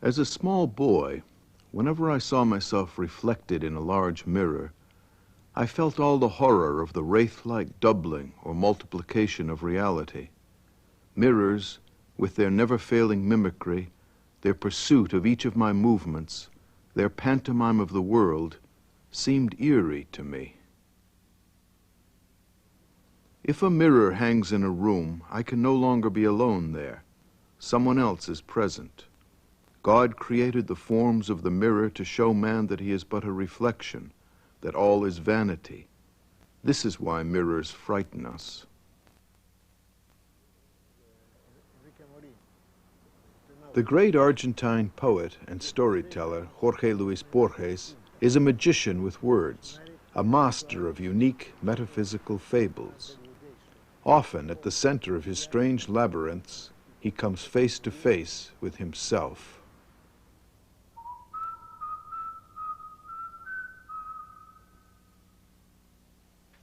As a small boy, whenever I saw myself reflected in a large mirror, I felt all the horror of the wraith-like doubling or multiplication of reality. Mirrors, with their never-failing mimicry, their pursuit of each of my movements, their pantomime of the world, seemed eerie to me. If a mirror hangs in a room, I can no longer be alone there. Someone else is present. God created the forms of the mirror to show man that he is but a reflection, that all is vanity. This is why mirrors frighten us. The great Argentine poet and storyteller Jorge Luis Borges is a magician with words, a master of unique metaphysical fables. Often, at the center of his strange labyrinths, he comes face to face with himself.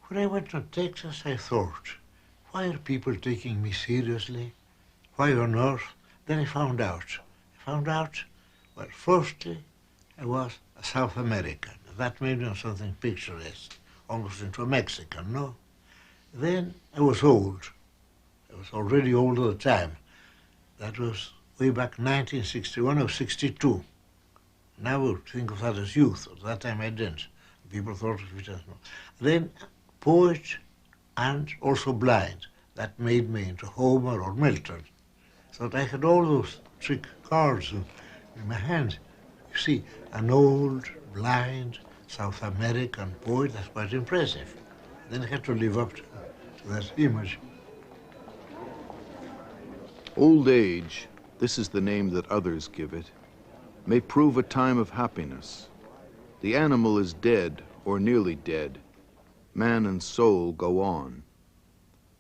When I went to Texas, I thought, why are people taking me seriously? Why on earth? Then I found out. Well, firstly, I was a South American. That made me something picturesque, almost into a Mexican, no? Then I was old. I was already old at the time. That was way back 1961 or 62. Now I would think of that as youth. At that time I didn't. People thought of it as no. Then poet and also blind. That made me into Homer or Milton. So that I had all those trick cards in my hand. You see, an old, blind, South American poet, that's quite impressive. Then I had to live up to that image. Old age, this is the name that others give it, may prove a time of happiness. The animal is dead or nearly dead. Man and soul go on.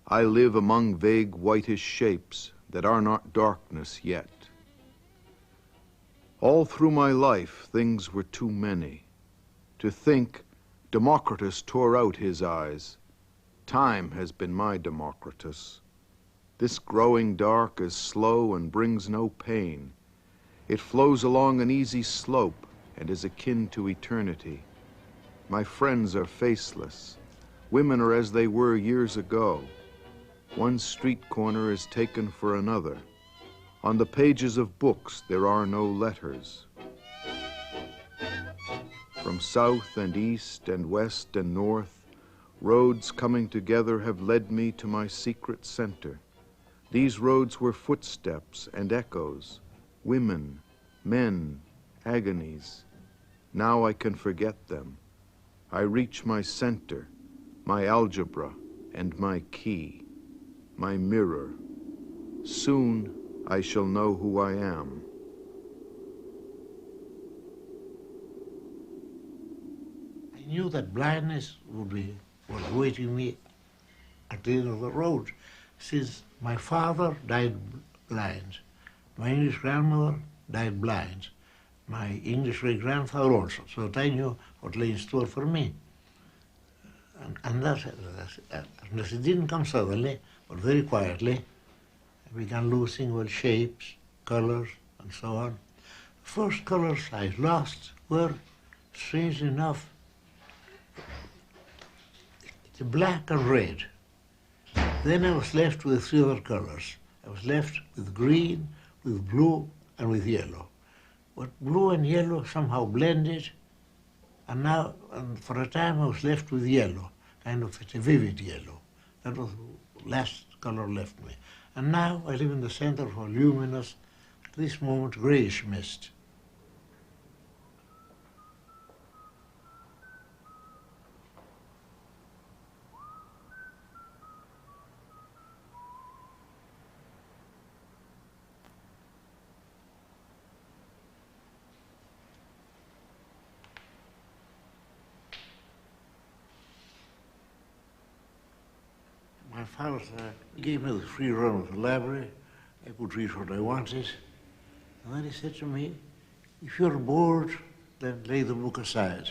I live among vague whitish shapes that are not darkness yet. All through my life, things were too many. To think, Democritus tore out his eyes. Time has been my Democritus. This growing dark is slow and brings no pain. It flows along an easy slope and is akin to eternity. My friends are faceless. Women are as they were years ago. One street corner is taken for another. On the pages of books, there are no letters. From south and east and west and north, roads coming together have led me to my secret center. These roads were footsteps and echoes, women, men, agonies. Now I can forget them. I reach my center, my algebra, and my key, my mirror. Soon I shall know who I am. I knew that blindness was awaiting me at the end of the road, since my father died blind, my English grandmother died blind, my English great-grandfather also, so that I knew what lay in store for me. And as it didn't come suddenly, but very quietly, I began losing, well, shapes, colors, and so on. The first colors I lost were, strangely enough, the black and red. Then I was left with three other colors. I was left with green, with blue, and with yellow. But blue and yellow somehow blended, and for a time I was left with yellow, kind of a vivid yellow. That was the last color left me. And now I live in the center of a luminous, at this moment, grayish mist. My father gave me the free run of the library. I could read what I wanted. And then he said to me, if you're bored, then lay the book aside.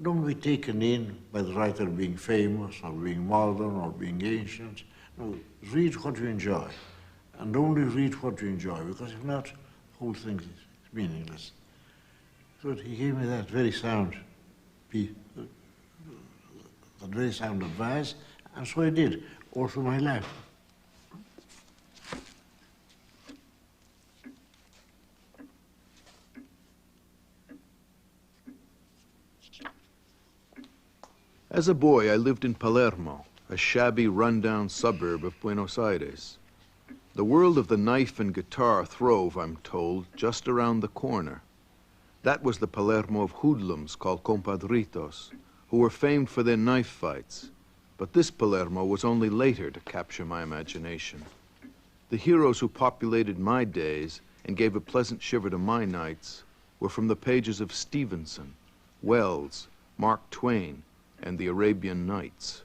Don't be taken in by the writer being famous or being modern or being ancient. No, read what you enjoy. And only read what you enjoy, because if not, the whole thing is meaningless. So he gave me that very sound advice, and so I did, all through my life. As a boy, I lived in Palermo, a shabby, run-down suburb of Buenos Aires. The world of the knife and guitar throve, I'm told, just around the corner. That was the Palermo of hoodlums called compadritos, who were famed for their knife fights. But this Palermo was only later to capture my imagination. The heroes who populated my days and gave a pleasant shiver to my nights were from the pages of Stevenson, Wells, Mark Twain, and the Arabian Nights.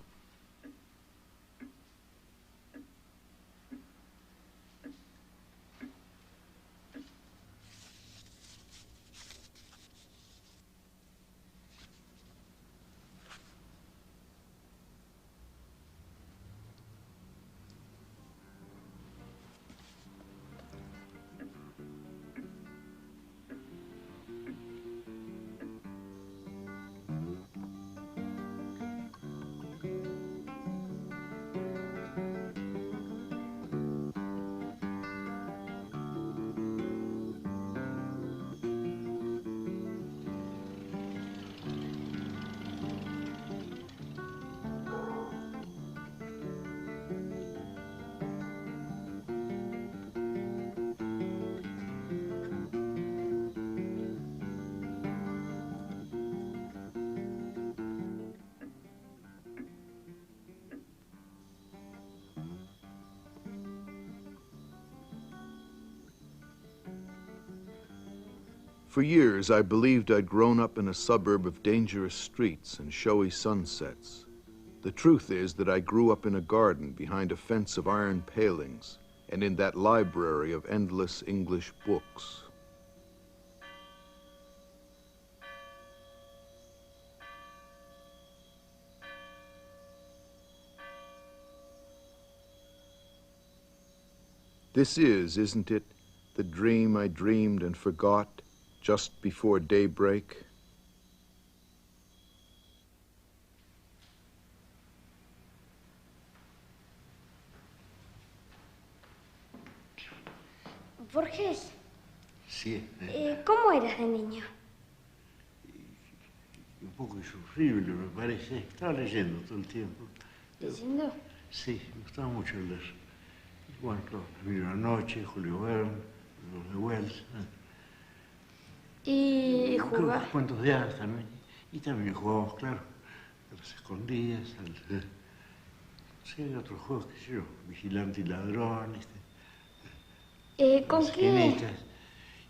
For years, I believed I'd grown up in a suburb of dangerous streets and showy sunsets. The truth is that I grew up in a garden behind a fence of iron palings and in that library of endless English books. This is, isn't it, the dream I dreamed and forgot just before daybreak? Borges, Sí. ¿Cómo eras de niño? Un poco insufrible, me parece. Estaba leyendo todo el tiempo. ¿Leyendo? Sí, me gustaba mucho leer. Bueno, claro, La Noche, Julio Verne, los de Wells. ¿Y jugabas? Cuentos de hadas también. Y también jugábamos, claro, a las escondidas, sí, hay otros juegos, qué sé yo, Vigilante y Ladrón, ¿Con qué?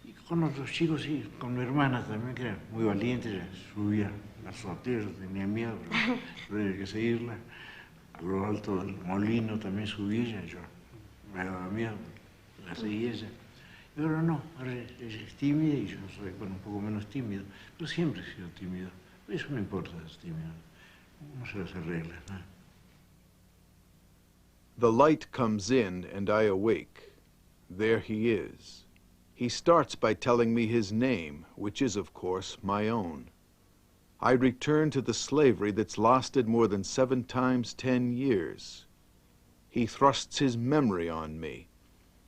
Y con otros chicos, sí, con mi hermana también, que era muy valiente, ella subía al azotea, tenía miedo, pero había que seguirla. A lo alto del molino también subía ella, yo me daba miedo, la seguía ella. Y ahora no, ahora ella es tímida y yo soy, bueno, un poco menos tímido, pero siempre he sido tímido. Eso no importa, es tímido, no se las arregla, ¿no? The light comes in and I awake. There he is. He starts by telling me his name, which is, of course, my own. I return to the slavery that's lasted more than 7 times 10 years. He thrusts his memory on me.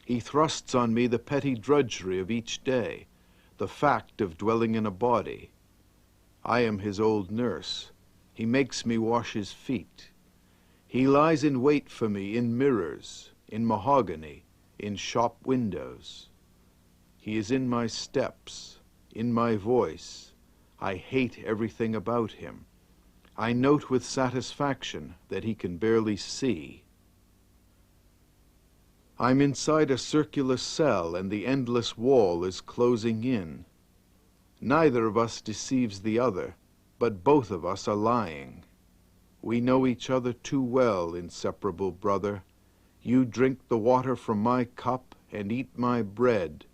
He thrusts on me the petty drudgery of each day, the fact of dwelling in a body. I am his old nurse. He makes me wash his feet. He lies in wait for me in mirrors, in mahogany, in shop windows. He is in my steps, in my voice. I hate everything about him. I note with satisfaction that he can barely see. I'm inside a circular cell and the endless wall is closing in. Neither of us deceives the other, but both of us are lying. We know each other too well, inseparable brother. You drink the water from my cup and eat my bread.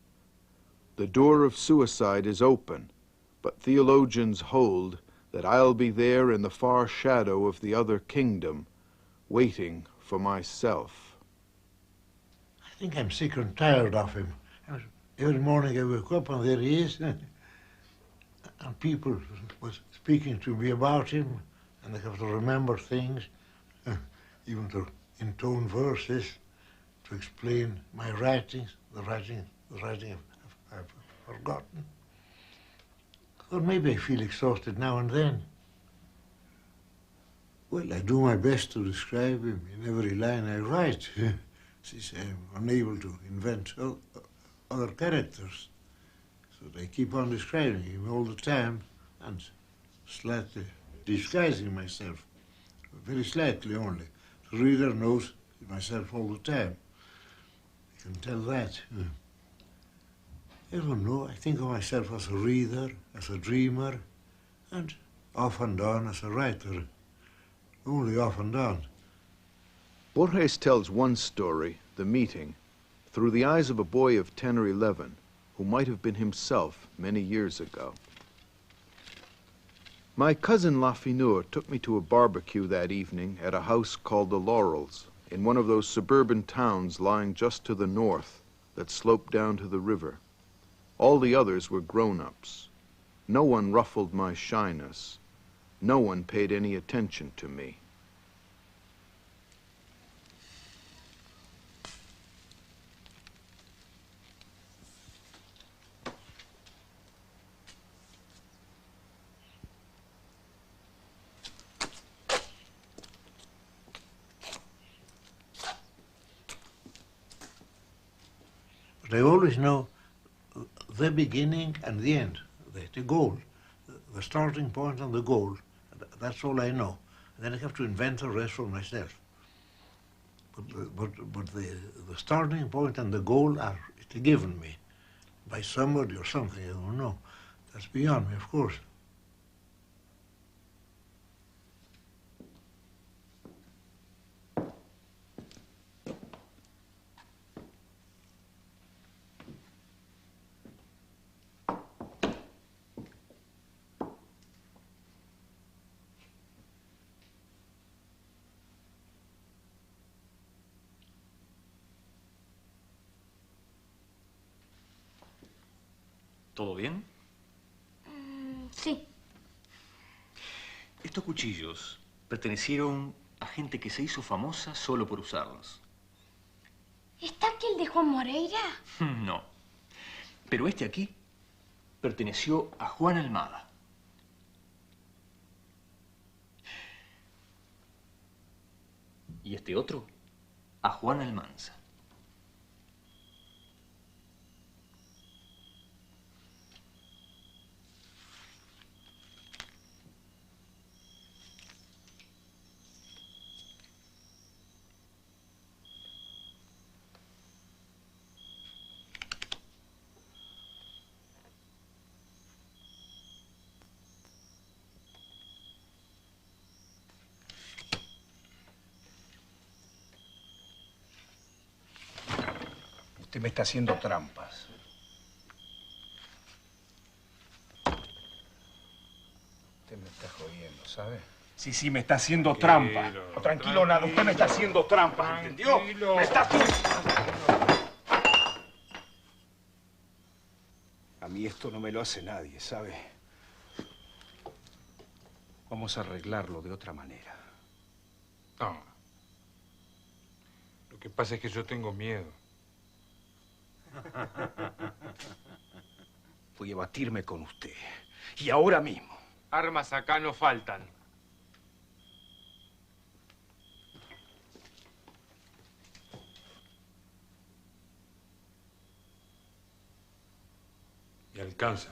The door of suicide is open, but theologians hold that I'll be there in the far shadow of the other kingdom, waiting for myself. I think I'm sick and tired of him. Every morning I wake up and there he is. And people was speaking to me about him, and I have to remember things, even to intone verses, to explain my writings, the writing I've forgotten. Or maybe I feel exhausted now and then. Well, I do my best to describe him in every line I write, since I'm unable to invent other characters. So I keep on describing him all the time and slightly disguising myself, very slightly only. The reader knows myself all the time. I can tell that. I don't know, I think of myself as a reader, as a dreamer, and off and on as a writer. Only off and on. Borges tells one story, the meeting, through the eyes of a boy of 10 or 11, who might have been himself many years ago. My cousin Lafineur took me to a barbecue that evening at a house called the Laurels, in one of those suburban towns lying just to the north that sloped down to the river. All the others were grown-ups. No one ruffled my shyness. No one paid any attention to me. But I always know the beginning and the end, the goal, the starting point and the goal. That's all I know. And then I have to invent the rest for myself. But the starting point and the goal are given me by somebody or something, I don't know. That's beyond me, of course. ¿Todo bien? Sí. Estos cuchillos pertenecieron a gente que se hizo famosa solo por usarlos. ¿Está aquí el de Juan Moreira? No. Pero este aquí perteneció a Juan Almada. Y este otro a Juan Almanza. Usted me está haciendo trampas. Usted me está jodiendo, ¿sabe? Sí, me está haciendo trampa. Tranquilo, nada. Usted me está haciendo trampa, ¿entendió? Me está... A mí esto no me lo hace nadie, ¿sabe? Vamos a arreglarlo de otra manera. No. Lo que pasa es que yo tengo miedo. Voy a batirme con usted. Y ahora mismo. Armas acá no faltan. Y alcanza.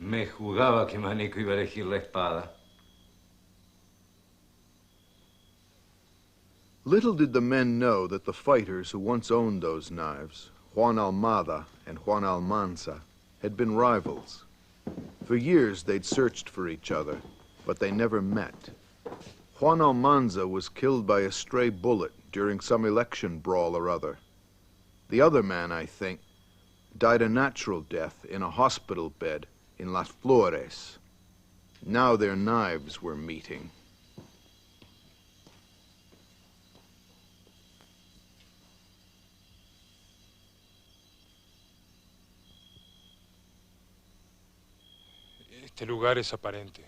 Me jugaba que Maneco iba a elegir la espada. Little did the men know that the fighters who once owned those knives, Juan Almada and Juan Almanza, had been rivals. For years they'd searched for each other, but they never met. Juan Almanza was killed by a stray bullet during some election brawl or other. The other man, I think, died a natural death in a hospital bed in Las Flores. Now their knives were meeting. Este lugar es aparente.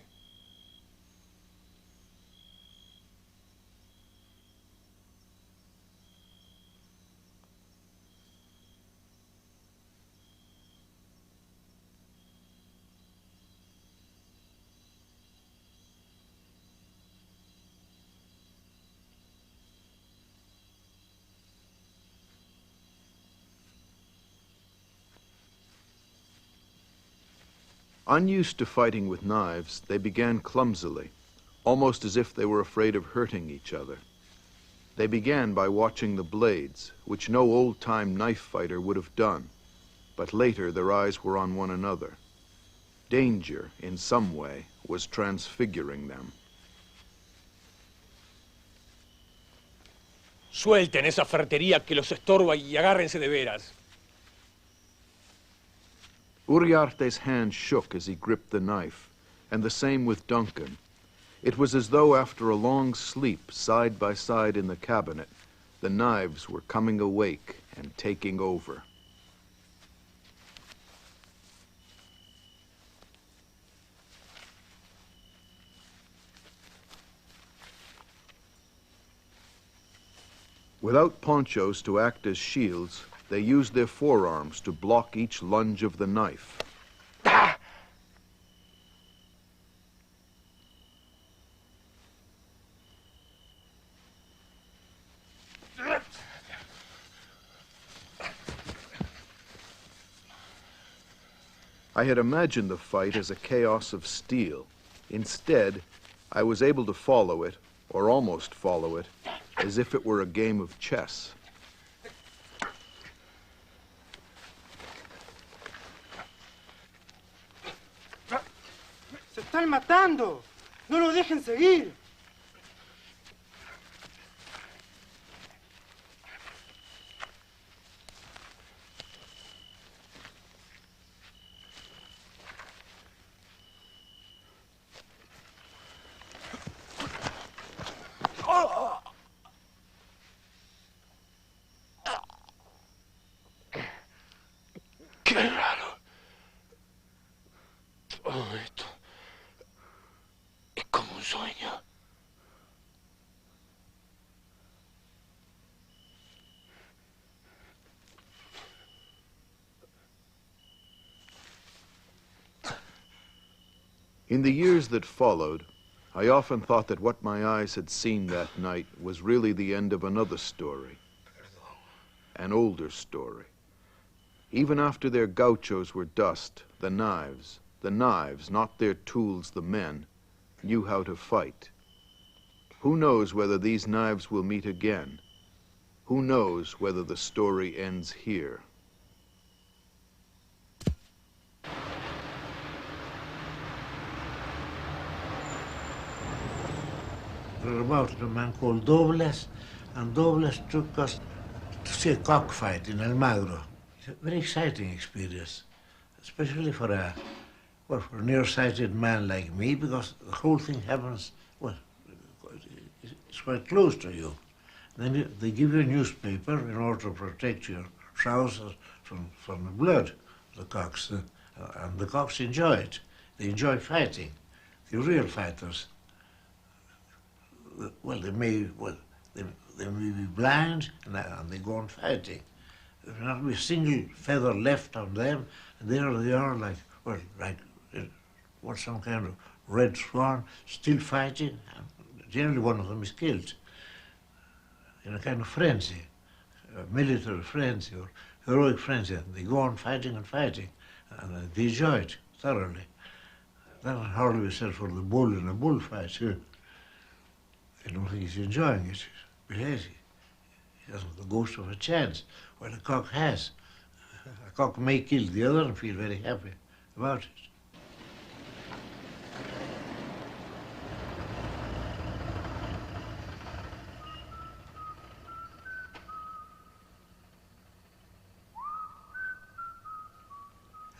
Unused to fighting with knives, they began clumsily, almost as if they were afraid of hurting each other. They began by watching the blades, which no old-time knife fighter would have done, but later their eyes were on one another. Danger, in some way, was transfiguring them. Suelten esa ferretería que los estorba y agárrense de veras. Uriarte's hand shook as he gripped the knife, and the same with Duncan. It was as though after a long sleep, side by side in the cabinet, the knives were coming awake and taking over. Without ponchos to act as shields, they used their forearms to block each lunge of the knife. I had imagined the fight as a chaos of steel. Instead, I was able to follow it, or almost follow it, as if it were a game of chess. ¡Se están matando! ¡No lo dejen seguir! ¡Qué raro! Todo esto es como un sueño. In the years that followed, I often thought that what my eyes had seen that night was really the end of another story. An older story. Even after their gauchos were dust, the knives, not their tools, the men, knew how to fight. Who knows whether these knives will meet again? Who knows whether the story ends here? We were about a man called Dobles, and Dobles took us to see a cockfight in El Magro. It's a very exciting experience, especially for a nearsighted man like me, because the whole thing happens, well, it's quite close to you. Then they give you a newspaper in order to protect your trousers from the blood of the cocks, and the cocks enjoy it. They enjoy fighting. The real fighters, well, they may be blind, and they go on fighting. There's not be a single feather left on them, and there they are, like some kind of red swan, still fighting. And generally, one of them is killed in a kind of frenzy, a military frenzy or heroic frenzy. And they go on fighting and fighting, and they enjoy it thoroughly. That would hardly be said for the bull in a bullfight. I don't think he's enjoying it, because he hasn't the ghost of a chance. Well, a cock has. A cock may kill the other and feel very happy about it.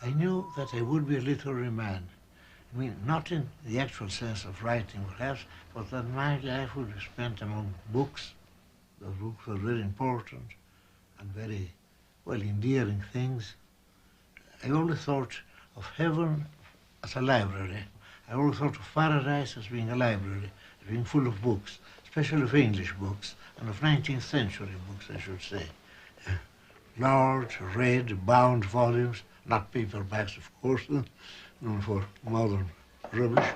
I knew that I would be a literary man, I mean, not in the actual sense of writing, perhaps, but that my life would be spent among books. Those books were very important and very, well, endearing things. I always thought of heaven as a library. I always thought of paradise as being a library, as being full of books, especially of English books, and of 19th century books, I should say. Large, red, bound volumes, not paperbacks, of course, known for modern rubbish.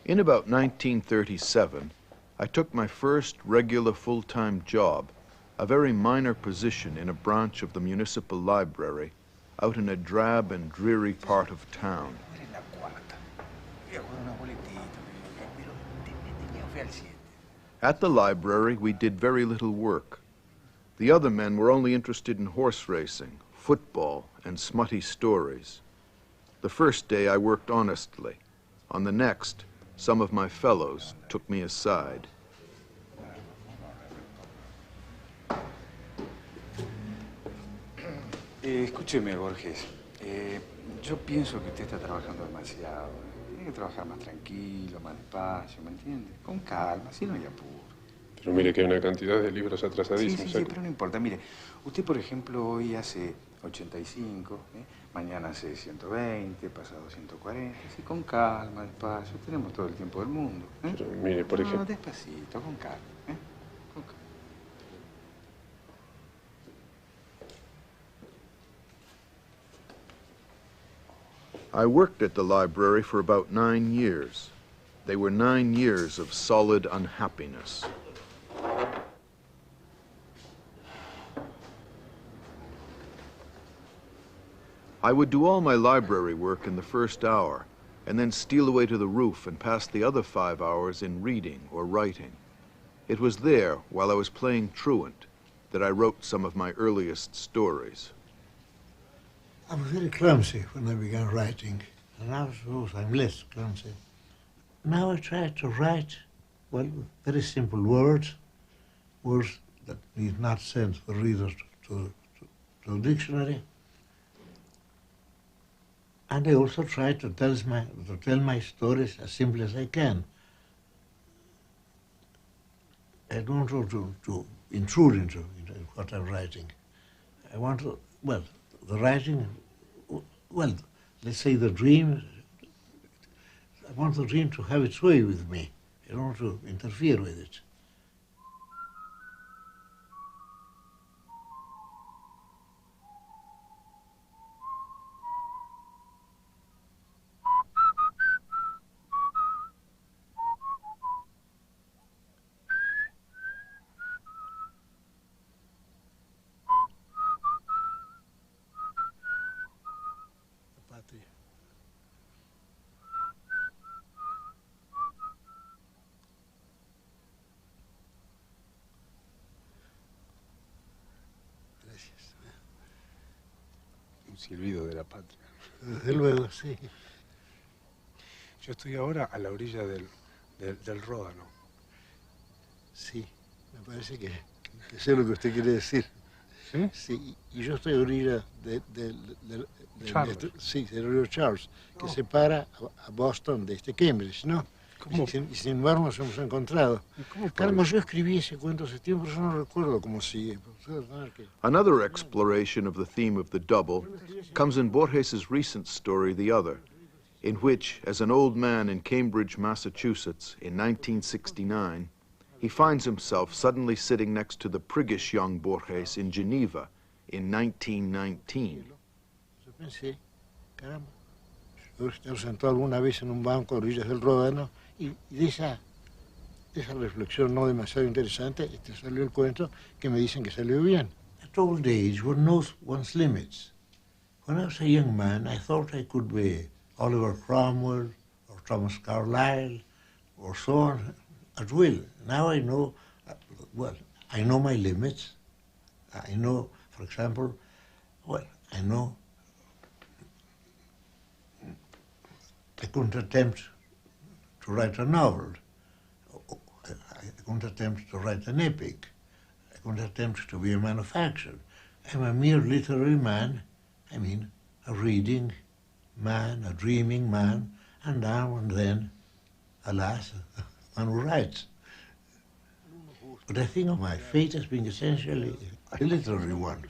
In about 1937, I took my first regular full-time job, a very minor position in a branch of the municipal library out in a drab and dreary part of town. At the library, we did very little work. The other men were only interested in horse racing, football, and smutty stories. The first day I worked honestly. On the next, some of my fellows took me aside. Escúcheme, Borges. Yo pienso que usted está trabajando demasiado. Tiene que trabajar más tranquilo, más despacio, ¿me entiende? Con calma, así no hay apuro. Pero mire que hay una cantidad de libros atrasadísimos. Sí, pero no importa. Mire, usted, por ejemplo, hoy hace 85, mañana hace 120, pasado 140. Así, con calma, despacio. Tenemos todo el tiempo del mundo. Pero mire, por ejemplo... No, despacito, con calma. Con calma. I worked at the library for about 9 years. They were 9 years of solid unhappiness. I would do all my library work in the first hour, and then steal away to the roof and pass the other 5 hours in reading or writing. It was there, while I was playing truant, that I wrote some of my earliest stories. I was very clumsy when I began writing, and now I suppose I'm less clumsy. Now I try to write, well, very simple words, words that need not send the reader to a dictionary. And I also try to tell my stories as simply as I can. I don't want to intrude into what I'm writing. I want to, well, the writing, well, let's say the dream, I want the dream to have its way with me. I don't want to interfere with it. Silbido de la patria. Desde luego, sí. Yo estoy ahora a la orilla del Ródano. Sí, me parece que sé lo que usted quiere decir. ¿Sí? Sí, y yo estoy a orilla del río Charles, que separa a Boston de Cambridge, ¿no? ¿Cómo? Y sin embargo nos hemos encontrado. Carlos, yo escribí ese cuento hace tiempo, pero yo no recuerdo cómo sigue. Another exploration of the theme of the double comes in Borges's recent story, The Other, in which, as an old man in Cambridge, Massachusetts, in 1969, he finds himself suddenly sitting next to the priggish young Borges in Geneva in 1919. Yo pensé, caramba, yo he sentado alguna vez en un banco a orillas del Ródano y de esa reflexión no demasiado interesante salió el cuento que me dicen que salió bien. At old age, one knows one's limits. When I was a young man, I thought I could be Oliver Cromwell or Thomas Carlyle or so on at will. Now I know, well, I know my limits. I know, for example, well, I know I couldn't attempt to write a novel. I couldn't attempt to write an epic. I couldn't attempt to be a man of action. I'm a mere literary man. I mean, a reading man, a dreaming man, And now and then, alas, one writes. But I think my fate has been essentially a literary one.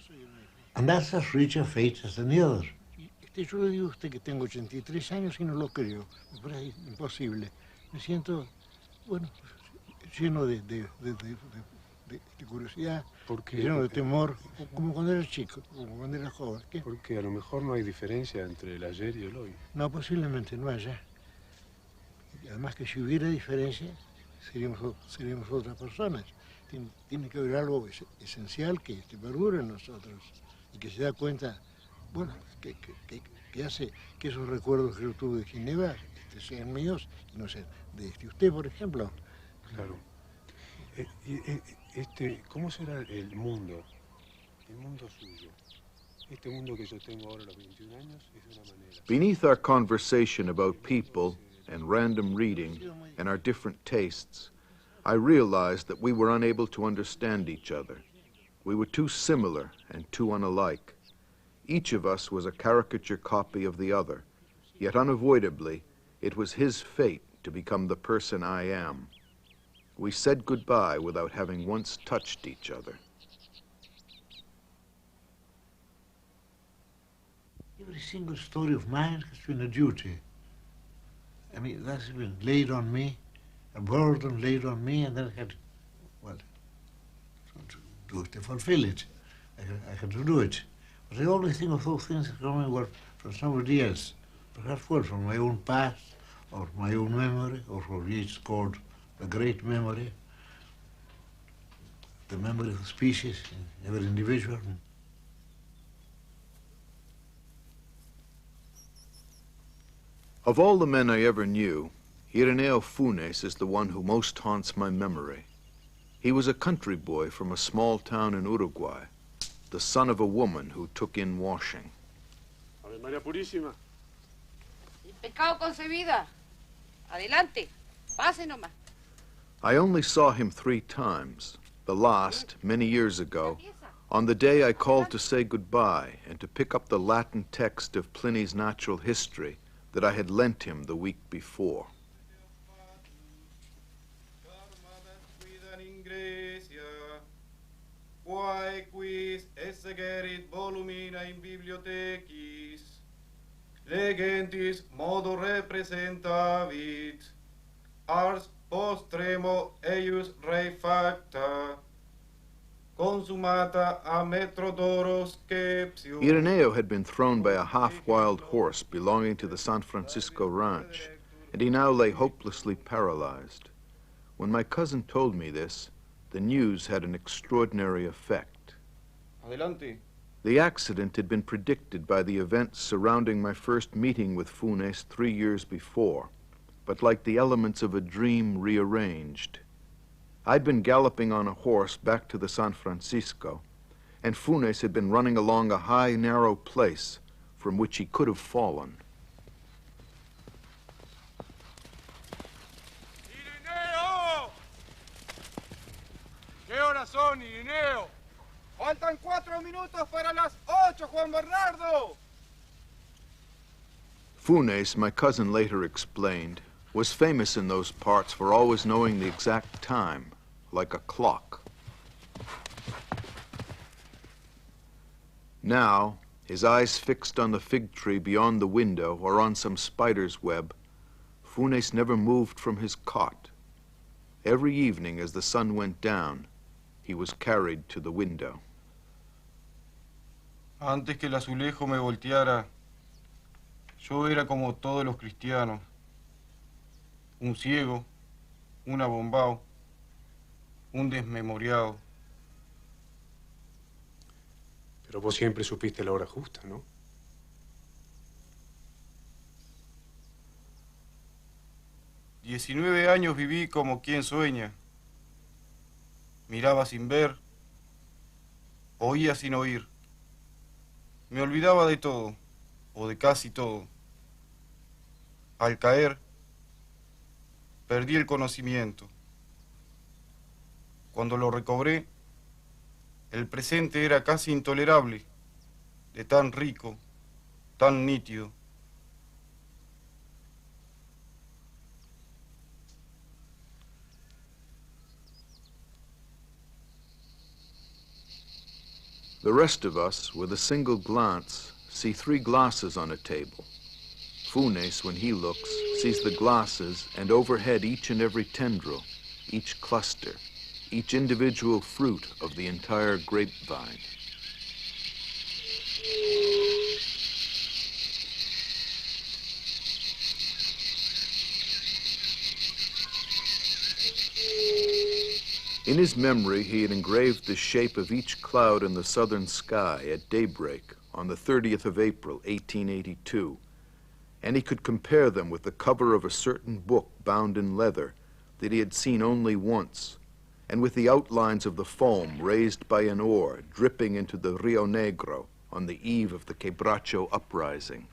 And that's as rich a fate as any other. Yo le digo a usted que tengo 83 años y no lo creo. Me parece imposible. Me siento, bueno, lleno de curiosidad, lleno de temor, como cuando era chico, como cuando era joven. ¿Qué? Porque a lo mejor no hay diferencia entre el ayer y el hoy. No, posiblemente no haya. Y además que si hubiera diferencia, seríamos otras personas. Tiene que haber algo esencial que perdure en nosotros y que se da cuenta, bueno, que hace que esos recuerdos que yo tuve de Ginebra sean míos y no sean de usted, por ejemplo. Claro. ¿Cómo será el mundo suyo? Este mundo que yo tengo ahora a los 21 años es de una manera. Beneath our conversation about people and random reading and our different tastes, I realized that we were unable to understand each other. We were too similar and too unalike. Each of us was a caricature copy of the other, yet unavoidably, it was his fate to become the person I am. We said goodbye without having once touched each other. Every single story of mine has been a duty. I mean, that's been laid on me, a burden laid on me, and then I had, well, to fulfill it. I had to do it. But I always think of those things coming from somebody else, perhaps well, from my own past, or my own memory, or what it's called the great memory, the memory of the species in every individual. Of all the men I ever knew, Ireneo Funes is the one who most haunts my memory. He was a country boy from a small town in Uruguay, the son of a woman who took in washing. Ave María Purísima. El pecado concebida. Adelante, pase nomás. I only saw him 3 times, the last many years ago, on the day I called to say goodbye and to pick up the Latin text of Pliny's Natural History that I had lent him the week before. Quae quis exegerit volumina in bibliothecis, legentis modo representavit, ars postremo eius rei facta, consumata a metrodoros sceptio. Ireneo had been thrown by a half-wild horse belonging to the San Francisco ranch, and he now lay hopelessly paralyzed. When my cousin told me this, the news had an extraordinary effect. Adelante. The accident had been predicted by the events surrounding my first meeting with Funes 3 years before, but like the elements of a dream rearranged. I'd been galloping on a horse back to the San Francisco, and Funes had been running along a high, narrow place from which he could have fallen. ¿Qué horas son, Ireneo? Faltan 4 minutos para las 8, Juan Bernardo. Funes, my cousin later explained, was famous in those parts for always knowing the exact time, like a clock. Now, his eyes fixed on the fig tree beyond the window or on some spider's web, Funes never moved from his cot. Every evening as the sun went down, he was carried to the window. Antes que el azulejo me volteara, yo era como todos los cristianos. Un ciego, un abombao, un desmemoriado. Pero vos siempre supiste la hora justa, ¿no? $19 años viví como quien sueña. Miraba sin ver, oía sin oír. Me olvidaba de todo, o de casi todo. Al caer, perdí el conocimiento. Cuando lo recobré, el presente era casi intolerable, de tan rico, tan nítido. The rest of us, with a single glance, see 3 glasses on a table. Funes, when he looks, sees the glasses and overhead each and every tendril, each cluster, each individual fruit of the entire grapevine. In his memory, he had engraved the shape of each cloud in the southern sky at daybreak on the 30th of April, 1882, and he could compare them with the cover of a certain book bound in leather that he had seen only once, and with the outlines of the foam raised by an oar dripping into the Rio Negro on the eve of the Quebracho uprising.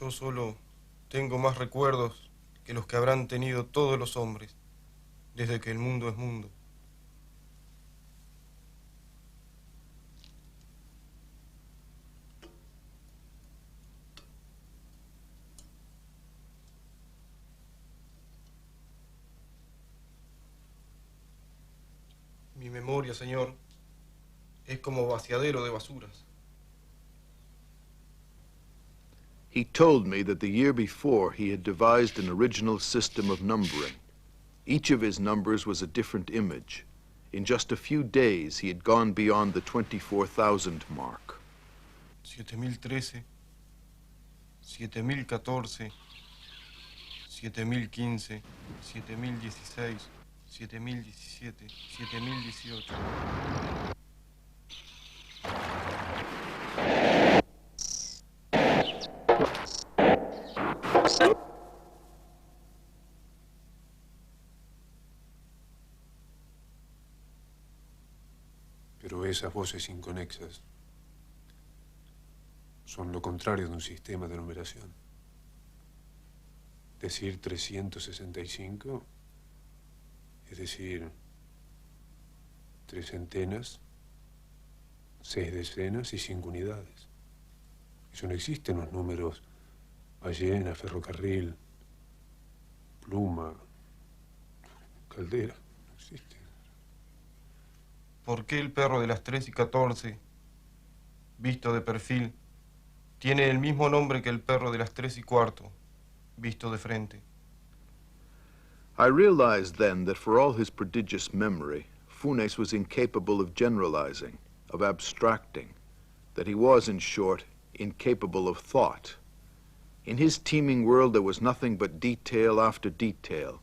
Yo solo tengo más recuerdos que los que habrán tenido todos los hombres, desde que el mundo es mundo. Mi memoria, Señor, es como vaciadero de basuras. He told me that the year before he had devised an original system of numbering. Each of his numbers was a different image. In just a few days, he had gone beyond the 24,000 mark. 7013, 7014, 7015, 7016, 7017, 7018. Pero esas voces inconexas son lo contrario de un sistema de numeración. Decir 365 es decir 3 centenas, 6 decenas y 5 unidades. Eso no existe en los números ballena, ferrocarril, pluma, caldera. No existe. ¿Por qué el perro de las 3 y 14, visto de perfil, tiene el mismo nombre que el perro de las 3 y cuarto, visto de frente? I realized then that for all his prodigious memory, Funes was incapable of generalizing, of abstracting, that he was, in short, incapable of thought. In his teeming world there was nothing but detail after detail.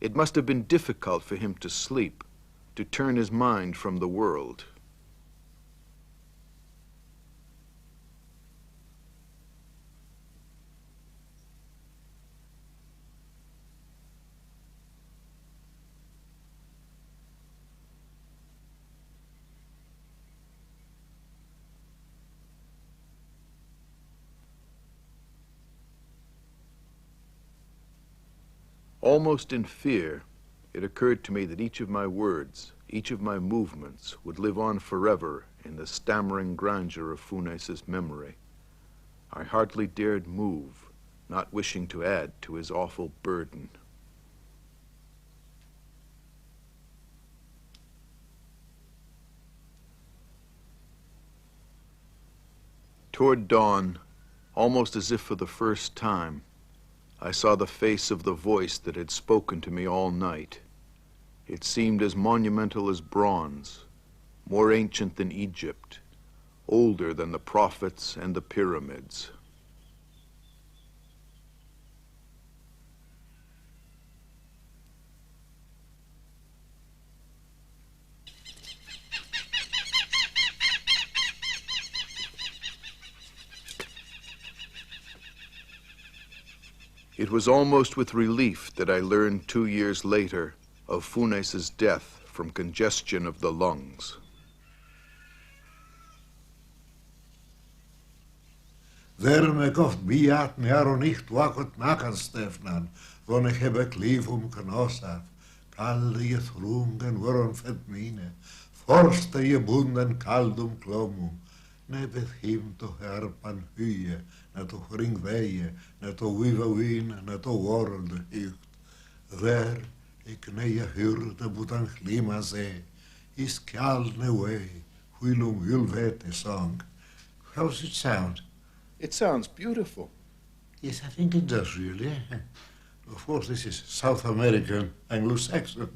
It must have been difficult for him to sleep, to turn his mind from the world. Almost in fear, it occurred to me that each of my words, each of my movements would live on forever in the stammering grandeur of Funes's memory. I hardly dared move, not wishing to add to his awful burden. Toward dawn, almost as if for the first time, I saw the face of the voice that had spoken to me all night. It seemed as monumental as bronze, more ancient than Egypt, older than the prophets and the pyramids. It was almost with relief that I learned 2 years later of Funes's death from congestion of the lungs. Derme koft biat me aro nicht wakot nakan stefnan, wann ich habe klief genossaf, kalde je thrungen waarom vet mine, forste je bunden kaldum klomum, nebet him to herpan hye, na to ringveie, na to viva vina, na to world hygt. There, ik neje hyrde butan klima se, is kaldne way, whilum hulvete song. How does it sound? It sounds beautiful. Yes, I think it does, really. Of course, this is South American Anglo-Saxon,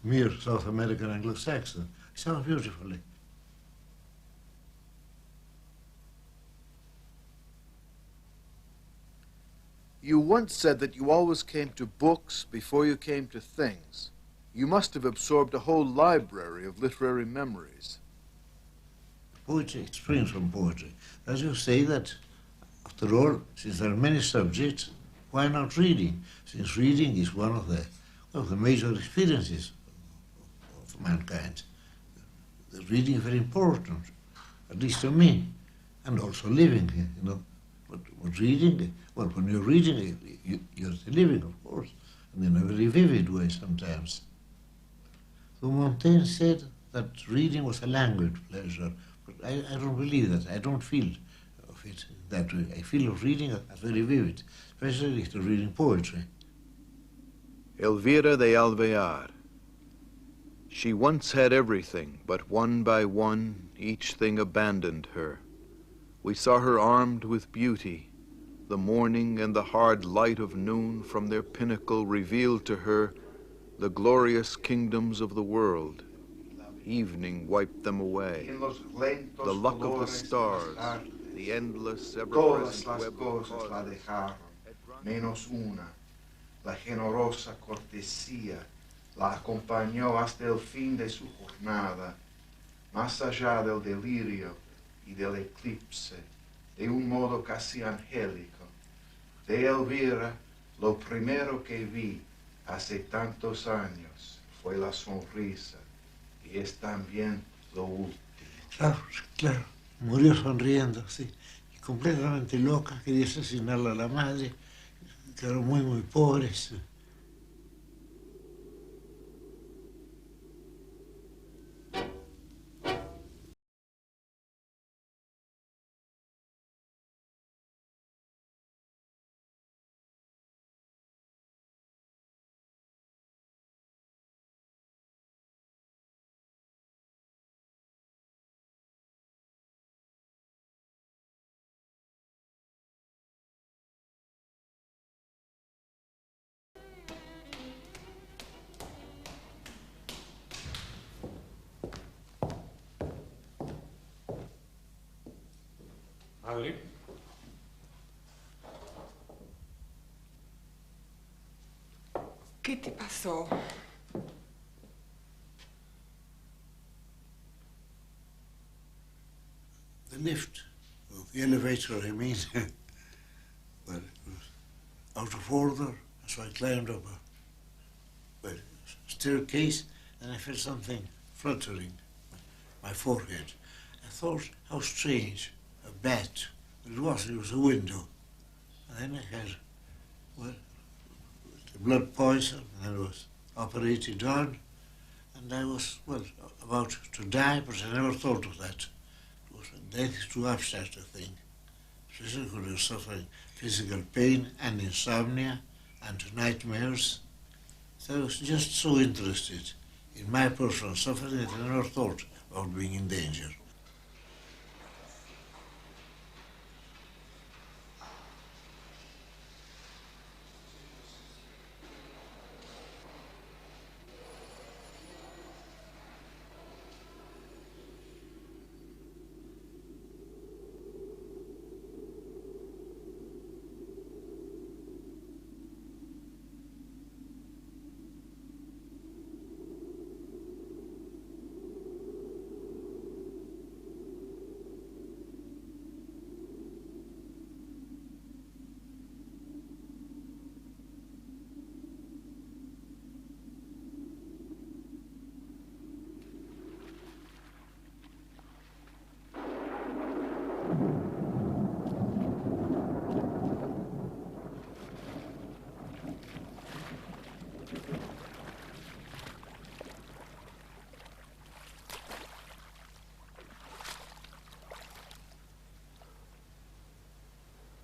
mere South American Anglo-Saxon. It sounds beautifully. You once said that you always came to books before you came to things. You must have absorbed a whole library of literary memories. Poetry, it springs from poetry. As you say that, after all, since there are many subjects, why not reading? Since reading is one of the major experiences of mankind. The reading is very important, at least to me, and also living, you know. But reading, well, when you're reading, you're living, of course, and in a very vivid way sometimes. So Montaigne said that reading was a language pleasure, but I don't believe that. I don't feel of it that way. I feel of reading as very vivid, especially if you're reading poetry. Elvira de Alvear. She once had everything, but one by one each thing abandoned her. We saw her armed with beauty. The morning and the hard light of noon from their pinnacle revealed to her the glorious kingdoms of the world. Evening wiped them away. The luck of the stars, the endless, ever-present web of causes. Menos una, la generosa cortesía, la acompañó hasta el fin de su jornada, más allá del delirio y del eclipse, de un modo casi angélico. De Elvira, lo primero que vi hace tantos años fue la sonrisa, y es también lo último. Claro, claro. Murió sonriendo, sí. Y completamente loca, quería asesinarla a la madre. Quedaron muy, muy pobres. Madre. ¿Qué te pasó? The lift, the elevator, I mean, well, it was out of order, so I climbed up a staircase, and I felt something fluttering my forehead. I thought, how strange, a bat. It was a window. And then I had, well, the blood poison, and I was operated on, and I was, well, about to die, but I never thought of that. Death is too abstract a thing, especially when you're suffering physical pain and insomnia and nightmares. So I was just so interested in my personal suffering that I never thought about being in danger.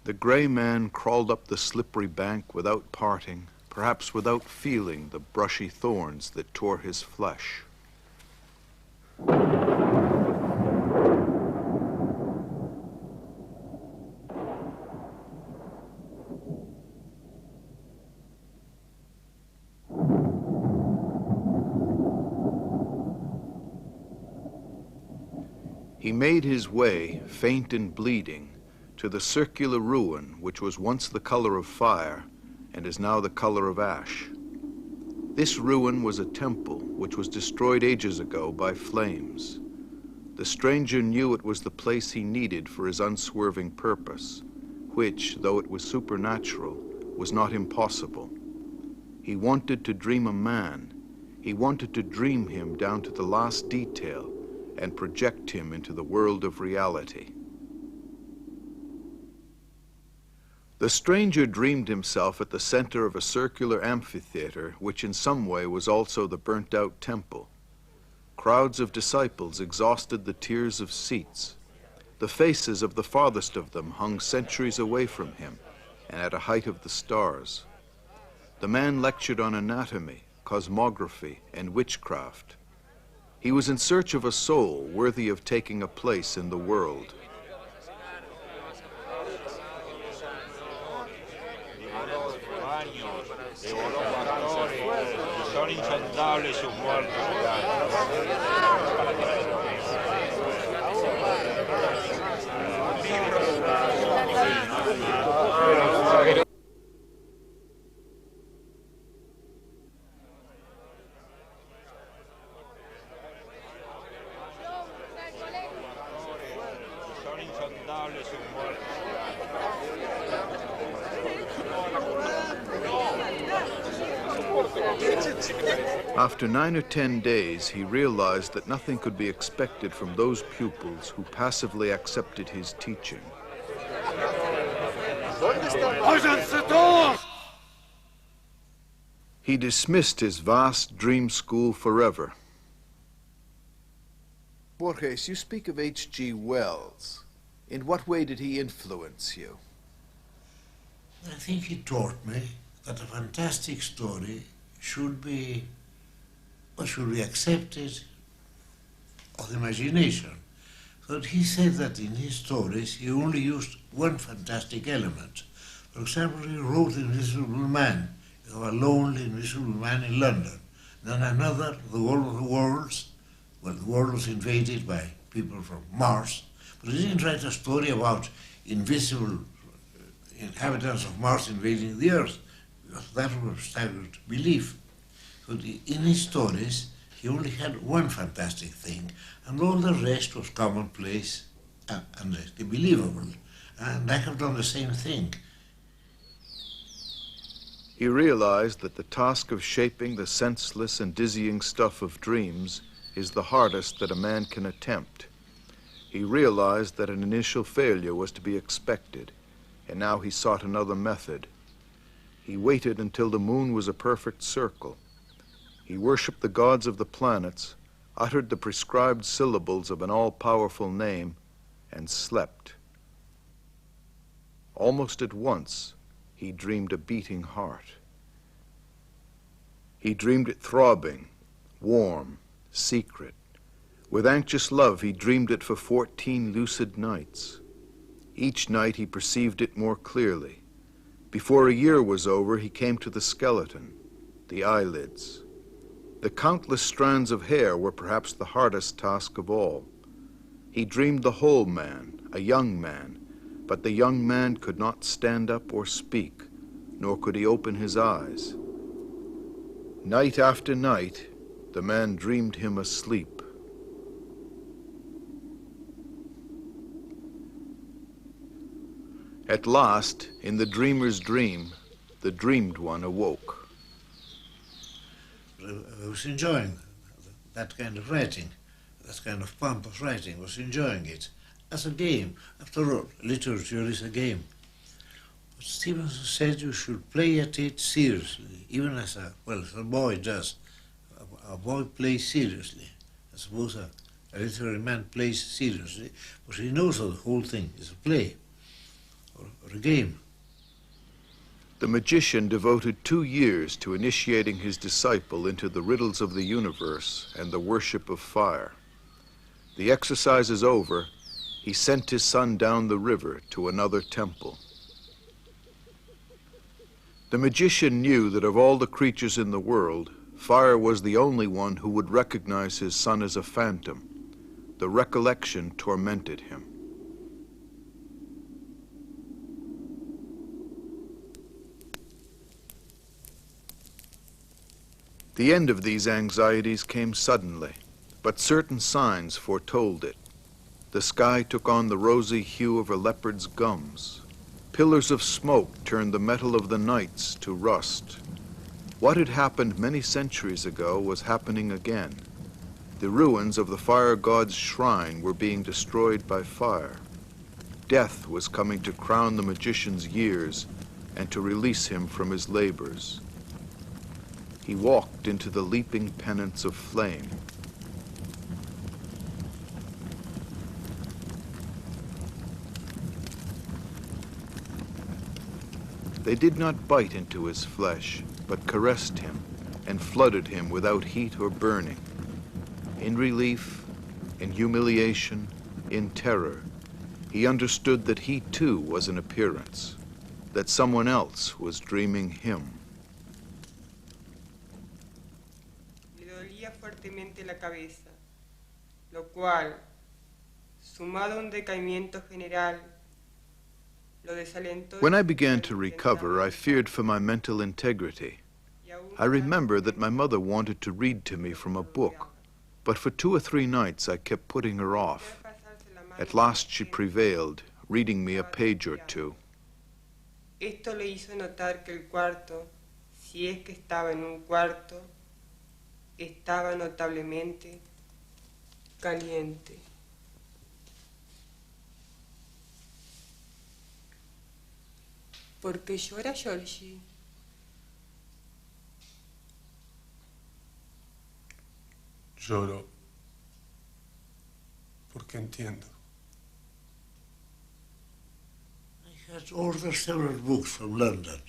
The gray man crawled up the slippery bank without parting, perhaps without feeling the brushy thorns that tore his flesh. He made his way, faint and bleeding, to the circular ruin which was once the color of fire and is now the color of ash. This ruin was a temple which was destroyed ages ago by flames. The stranger knew it was the place he needed for his unswerving purpose, which, though it was supernatural, was not impossible. He wanted to dream a man. He wanted to dream him down to the last detail and project him into the world of reality. The stranger dreamed himself at the center of a circular amphitheater, which in some way was also the burnt-out temple. Crowds of disciples exhausted the tiers of seats. The faces of the farthest of them hung centuries away from him and at a height of the stars. The man lectured on anatomy, cosmography, and witchcraft. He was in search of a soul worthy of taking a place in the world. After 9 or 10 days, he realized that nothing could be expected from those pupils who passively accepted his teaching. He dismissed his vast dream school forever. Borges, you speak of H.G. Wells. In what way did he influence you? I think he taught me that a fantastic story should be accepted of imagination. So he said that in his stories he only used one fantastic element. For example, he wrote Invisible Man. You have a lonely invisible man in London. Then another, The World of the Worlds. Well, the world was invaded by people from Mars. But he didn't write a story about invisible inhabitants of Mars invading the Earth, because that was started belief. So in his stories, he only had one fantastic thing, and all the rest was commonplace and unbelievable. And I have done the same thing. He realized that the task of shaping the senseless and dizzying stuff of dreams is the hardest that a man can attempt. He realized that an initial failure was to be expected, and now he sought another method. He waited until the moon was a perfect circle. He worshipped the gods of the planets, uttered the prescribed syllables of an all-powerful name, and slept. Almost at once, he dreamed a beating heart. He dreamed it throbbing, warm, secret. With anxious love, he dreamed it for 14 lucid nights. Each night he perceived it more clearly. Before a year was over, he came to the skeleton, the eyelids. The countless strands of hair were perhaps the hardest task of all. He dreamed the whole man, a young man, but the young man could not stand up or speak, nor could he open his eyes. Night after night, the man dreamed him asleep. At last, in the dreamer's dream, the dreamed one awoke. I was enjoying that kind of writing, that kind of pompous writing. I was enjoying it as a game. After all, literature is a game. But Stevenson said you should play at it seriously, even as a boy does. A boy plays seriously. I suppose a literary man plays seriously, but he knows that the whole thing is a play. or a game. The magician devoted 2 years to initiating his disciple into the riddles of the universe and the worship of fire. The exercises over, he sent his son down the river to another temple. The magician knew that of all the creatures in the world, fire was the only one who would recognize his son as a phantom. The recollection tormented him. The end of these anxieties came suddenly, but certain signs foretold it. The sky took on the rosy hue of a leopard's gums. Pillars of smoke turned the metal of the nights to rust. What had happened many centuries ago was happening again. The ruins of the fire god's shrine were being destroyed by fire. Death was coming to crown the magician's years and to release him from his labors. He walked into the leaping pennants of flame. They did not bite into his flesh, but caressed him and flooded him without heat or burning. In relief, in humiliation, in terror, he understood that he too was an appearance, that someone else was dreaming him. Le dolía fuertemente la cabeza, lo cual, sumado a un decaimiento general, lo desalentó. When I began to recover, I feared for my mental integrity. I remember that my mother wanted to read to me from a book, but for 2 or 3 nights I kept putting her off. At last she prevailed, reading me a page or 2. Esto le hizo notar que el cuarto, si es que estaba en un cuarto, estaba notablemente caliente. ¿Por qué llora, Jorge? Lloro porque entiendo. I had ordered several books from London.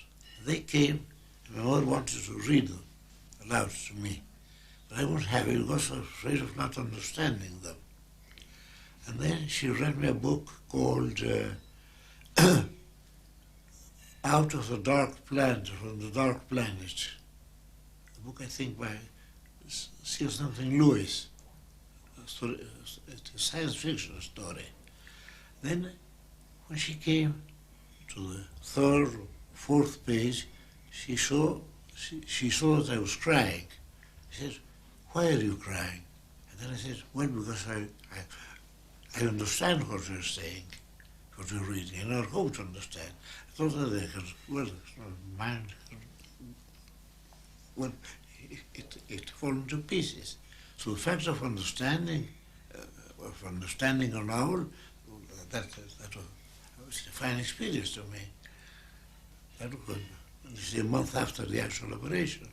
They came, and my mother wanted to read them aloud to me. But I wouldn't have it because I was afraid of not understanding them. And then she read me a book called Out of the Dark Planet, from the Dark Planet. A book, I think, by C. something Lewis. It's a science fiction story. Then, when she came to the 3rd or 4th page, she saw that I was crying. She said, "Why are you crying?" And then I said, "Well, because I understand what you're saying, what you're reading, and I hope to understand." I thought that I could, well, mind, well, it fallen to pieces. So the fact of understanding a novel, that was a fine experience to me. That was a month after the actual operation.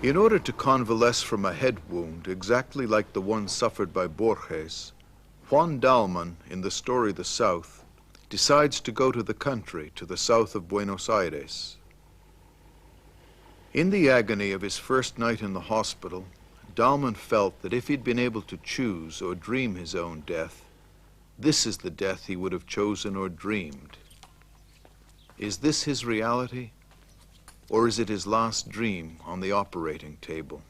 In order to convalesce from a head wound exactly like the one suffered by Borges, Juan Dalman, in the story The South, decides to go to the country to the south of Buenos Aires. In the agony of his first night in the hospital, Dalman felt that if he'd been able to choose or dream his own death, this is the death he would have chosen or dreamed. Is this his reality? Or is it his last dream on the operating table?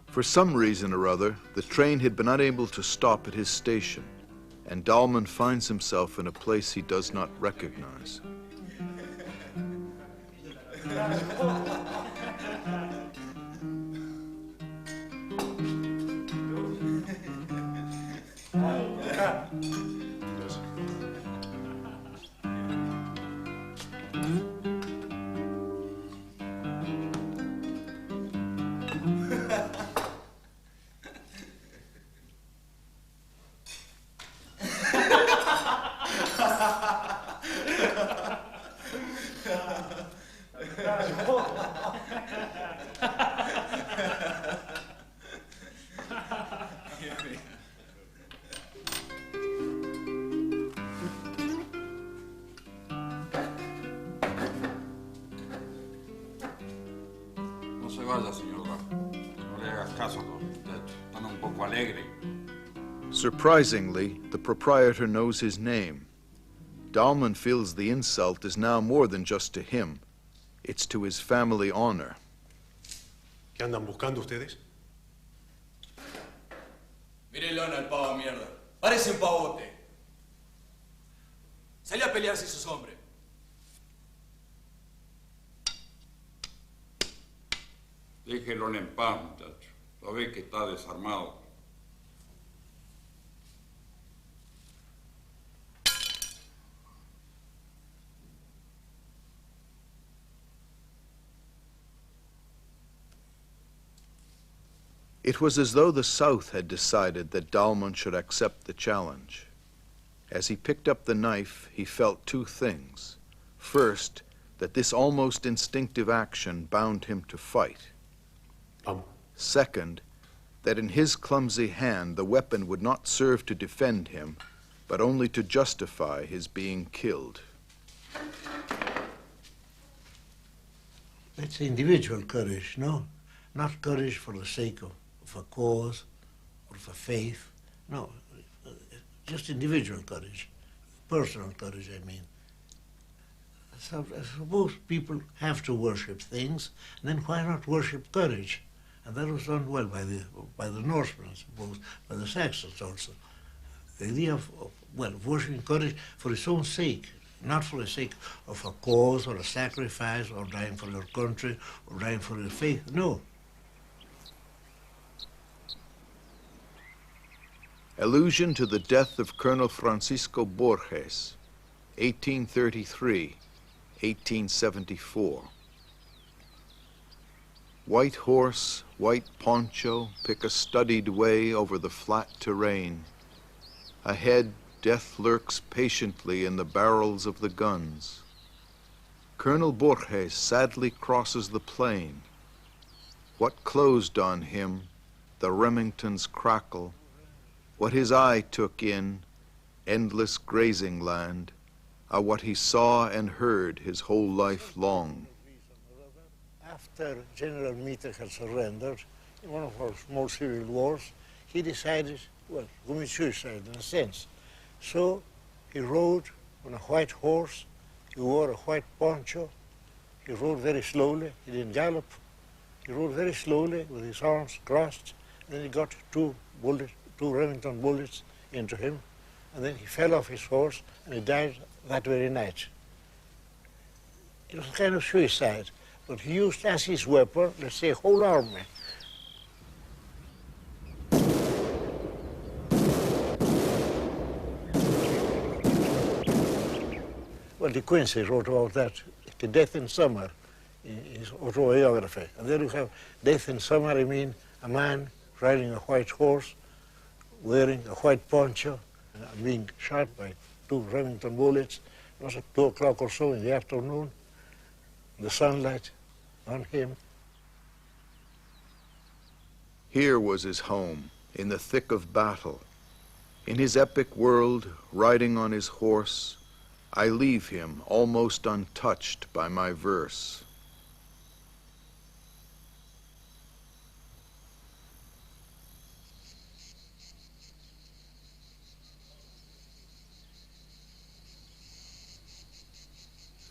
For some reason or other, the train had been unable to stop at his station, and Dalman finds himself in a place he does not recognize. se vaya, señor Rafa. No le hagas caso a los muchachos. Están un poco alegres. Surprisingly, the proprietor knows his name. Dahlman feels the insult is now more than just to him. It's to his family honor. ¿Qué andan buscando ustedes? Mírenlo al pavo mierda. Parece un pavote. Salí a pelear si sos hombre. Déjelo en paz, muchacho. Lo ve que está desarmado. It was as though the South had decided that Dahlman should accept the challenge. As he picked up the knife, he felt two things. First, that this almost instinctive action bound him to fight. Second, that in his clumsy hand the weapon would not serve to defend him, but only to justify his being killed. That's individual courage, no? Not courage for the sake of a cause or for faith. No, just individual courage, personal courage, I mean. So I suppose people have to worship things, and then why not worship courage? And that was done well by the Norsemen, I suppose, by the Saxons also. The idea of worshiping courage for its own sake, not for the sake of a cause or a sacrifice or dying for your country or dying for your faith, no. Allusion to the death of Colonel Francisco Borges, 1833, 1874. White horse, white poncho, pick a studied way over the flat terrain. Ahead, death lurks patiently in the barrels of the guns. Colonel Borges sadly crosses the plain. What closed on him, the Remington's crackle, what his eye took in, endless grazing land, are what he saw and heard his whole life long. After General Mitre had surrendered in one of our small civil wars, he decided, well, commit suicide in a sense. So he rode on a white horse, he wore a white poncho, he rode very slowly, he didn't gallop, he rode very slowly with his arms crossed, and then he got two Remington bullets into him, and then he fell off his horse and he died that very night. It was a kind of suicide, but he used as his weapon, let's say, a whole army. Well, De Quincey wrote about that, The Death in Summer, in his autobiography. And there you have Death in Summer, I mean, a man riding a white horse, wearing a white poncho, and being shot by two Remington bullets. It was at 2 o'clock or so in the afternoon, the sunlight on him. Here was his home, in the thick of battle. In his epic world, riding on his horse, I leave him almost untouched by my verse.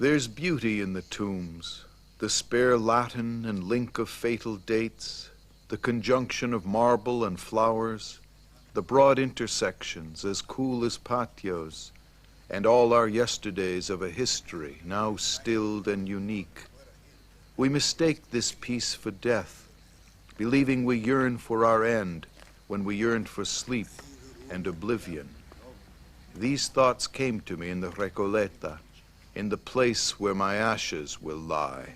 There's beauty in the tombs, the spare Latin and link of fatal dates, the conjunction of marble and flowers, the broad intersections as cool as patios, and all our yesterdays of a history now stilled and unique. We mistake this peace for death, believing we yearn for our end when we yearned for sleep and oblivion. These thoughts came to me in the Recoleta, in the place where my ashes will lie.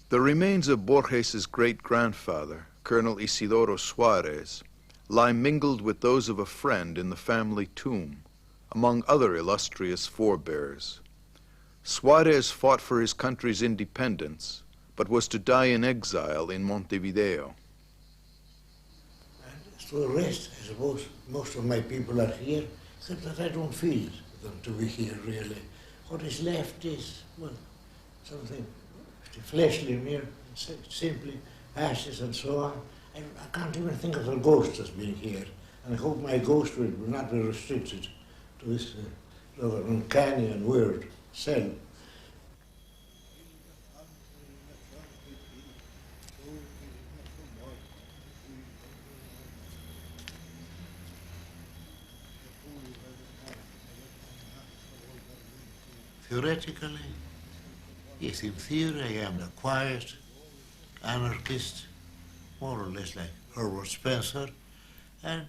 The remains of Borges's great-grandfather, Colonel Isidoro Suarez, lie mingled with those of a friend in the family tomb, among other illustrious forebears. Suarez fought for his country's independence, but was to die in exile in Montevideo. To the rest, I suppose most of my people are here, except that I don't feel them to be here, really. what is left is, well, something fleshly, mere, simply ashes and so on. I can't even think of a ghost as being here, and I hope my ghost will not be restricted to this rather uncanny and weird cell. Theoretically, yes, in theory I am a quiet anarchist, more or less like Herbert Spencer, and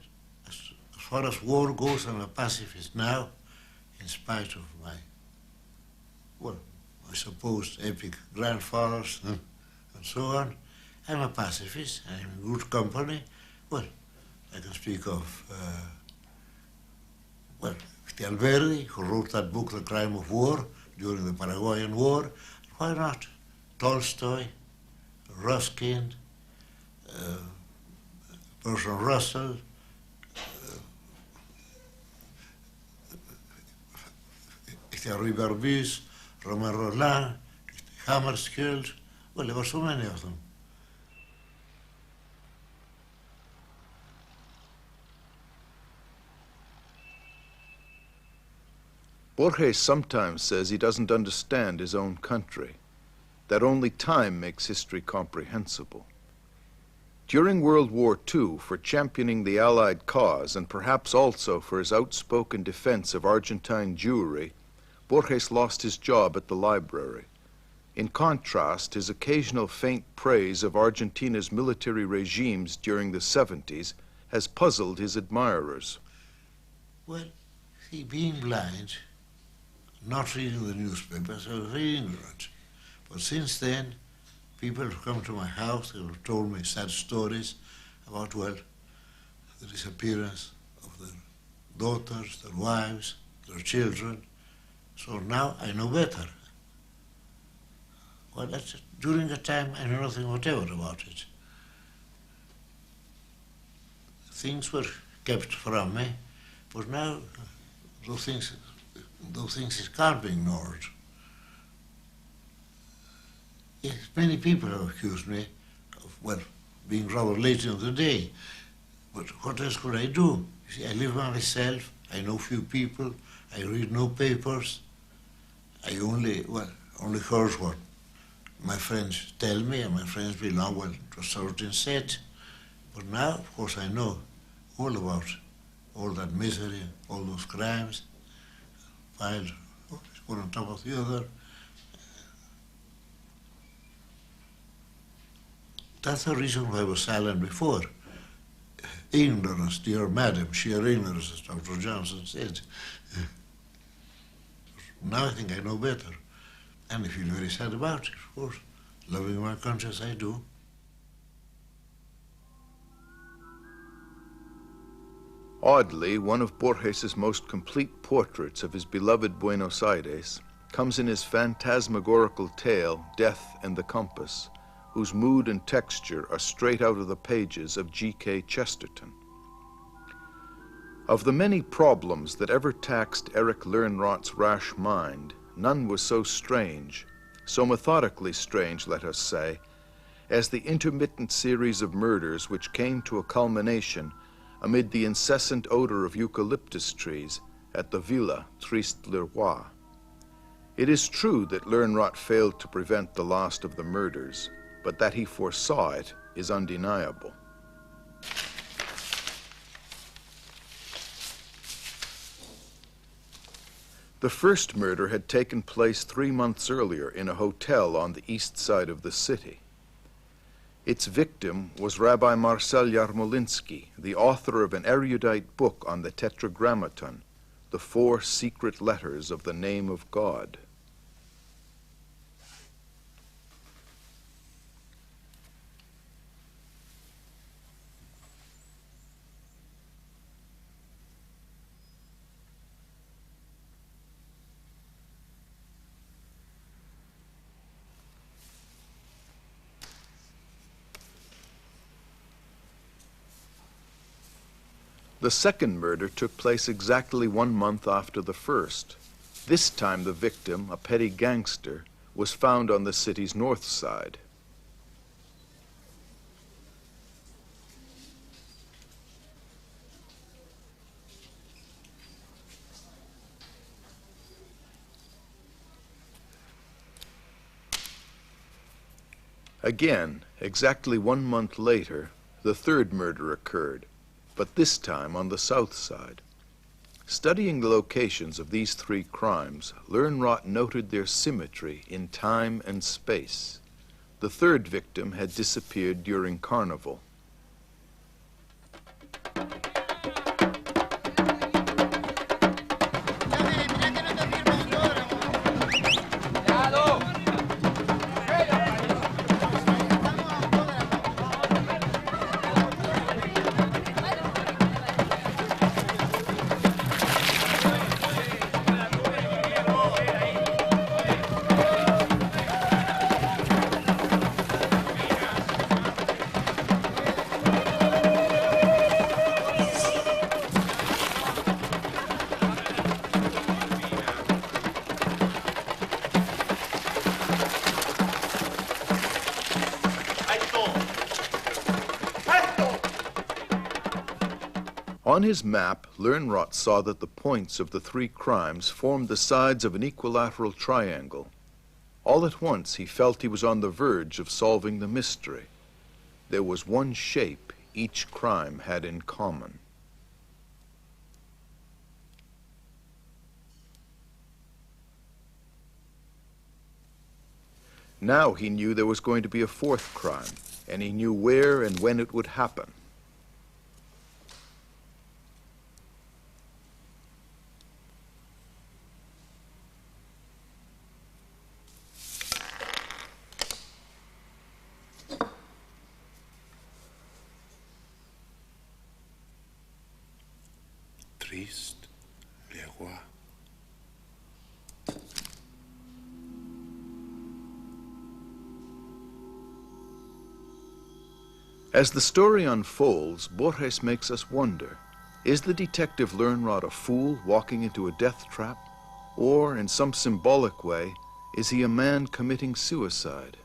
as far as war goes, I'm a pacifist now, in spite of my, well, I suppose epic grandfathers and so on. I'm a pacifist, I'm in good company. Well, I can speak of, well, Alberdi, who wrote that book, The Crime of War, during the Paraguayan War. Why not? Tolstoy, Ruskin, Bertrand Russell, Henri Barbusse, Romain Rolland, Hammarskjöld. Well, there were so many of them. Borges sometimes says he doesn't understand his own country, that only time makes history comprehensible. During World War II, for championing the Allied cause, and perhaps also for his outspoken defense of Argentine Jewry, Borges lost his job at the library. In contrast, his occasional faint praise of Argentina's military regimes during the 70s has puzzled his admirers. Well, see, being blind, not reading the newspapers, I was very ignorant. But since then, people have come to my house, they have told me sad stories about, well, the disappearance of their daughters, their wives, their children. So now I know better. Well, that's, during the time, I knew nothing whatever about it. Things were kept from me, but now those things can't be ignored. Yes, many people have accused me of, well, being rather late in the day. But what else could I do? You see, I live by myself, I know few people, I read no papers. I only heard what my friends tell me, and my friends belong, well, to a certain set. But now, of course, I know all about all that misery, all those crimes, piled one on top of the other. That's the reason why I was silent before. Ignorance, dear madam, sheer ignorance, as Dr. Johnson said. Now I think I know better. And I feel very sad about it, of course, loving my country as I do. Oddly, one of Borges's most complete portraits of his beloved Buenos Aires comes in his phantasmagorical tale, Death and the Compass, whose mood and texture are straight out of the pages of G.K. Chesterton. Of the many problems that ever taxed Eric Lönnrot's rash mind, none was so strange, so methodically strange, let us say, as the intermittent series of murders which came to a culmination amid the incessant odor of eucalyptus trees at the Villa Triste-le-Roi. It is true that Lönnrot failed to prevent the last of the murders, but that he foresaw it is undeniable. The first murder had taken place 3 months earlier in a hotel on the east side of the city. Its victim was Rabbi Marcel Yarmolinsky, the author of an erudite book on the Tetragrammaton, the 4 secret letters of the name of God. The second murder took place exactly 1 month after the first. This time the victim, a petty gangster, was found on the city's north side. Again, exactly 1 month later, the third murder occurred, but this time on the south side. Studying the locations of these 3 crimes, Lönnrot noted their symmetry in time and space. The third victim had disappeared during Carnival. On his map, Lönnrot saw that the points of the 3 crimes formed the sides of an equilateral triangle. All at once, he felt he was on the verge of solving the mystery. There was one shape each crime had in common. Now he knew there was going to be a 4th crime, and he knew where and when it would happen. Triste, le roi. As the story unfolds, Borges makes us wonder, is the detective Lönnrot a fool walking into a death trap? Or, in some symbolic way, is he a man committing suicide?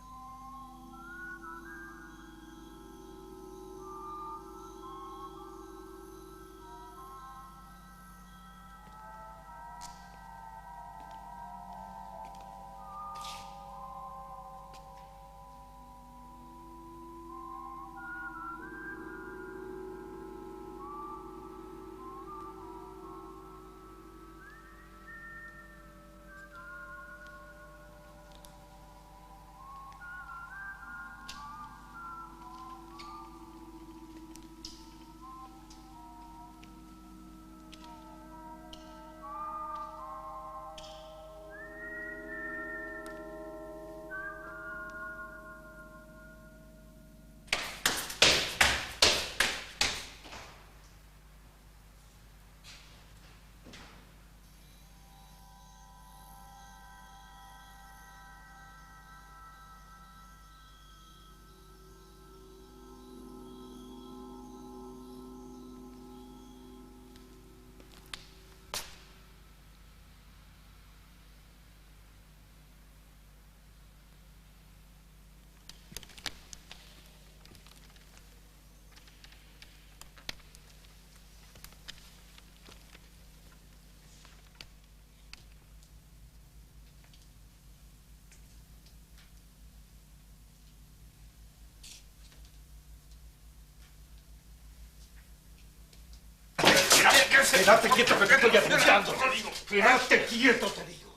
Quédate quieto, que te estoy apuntando, te digo. Quédate quieto, te digo.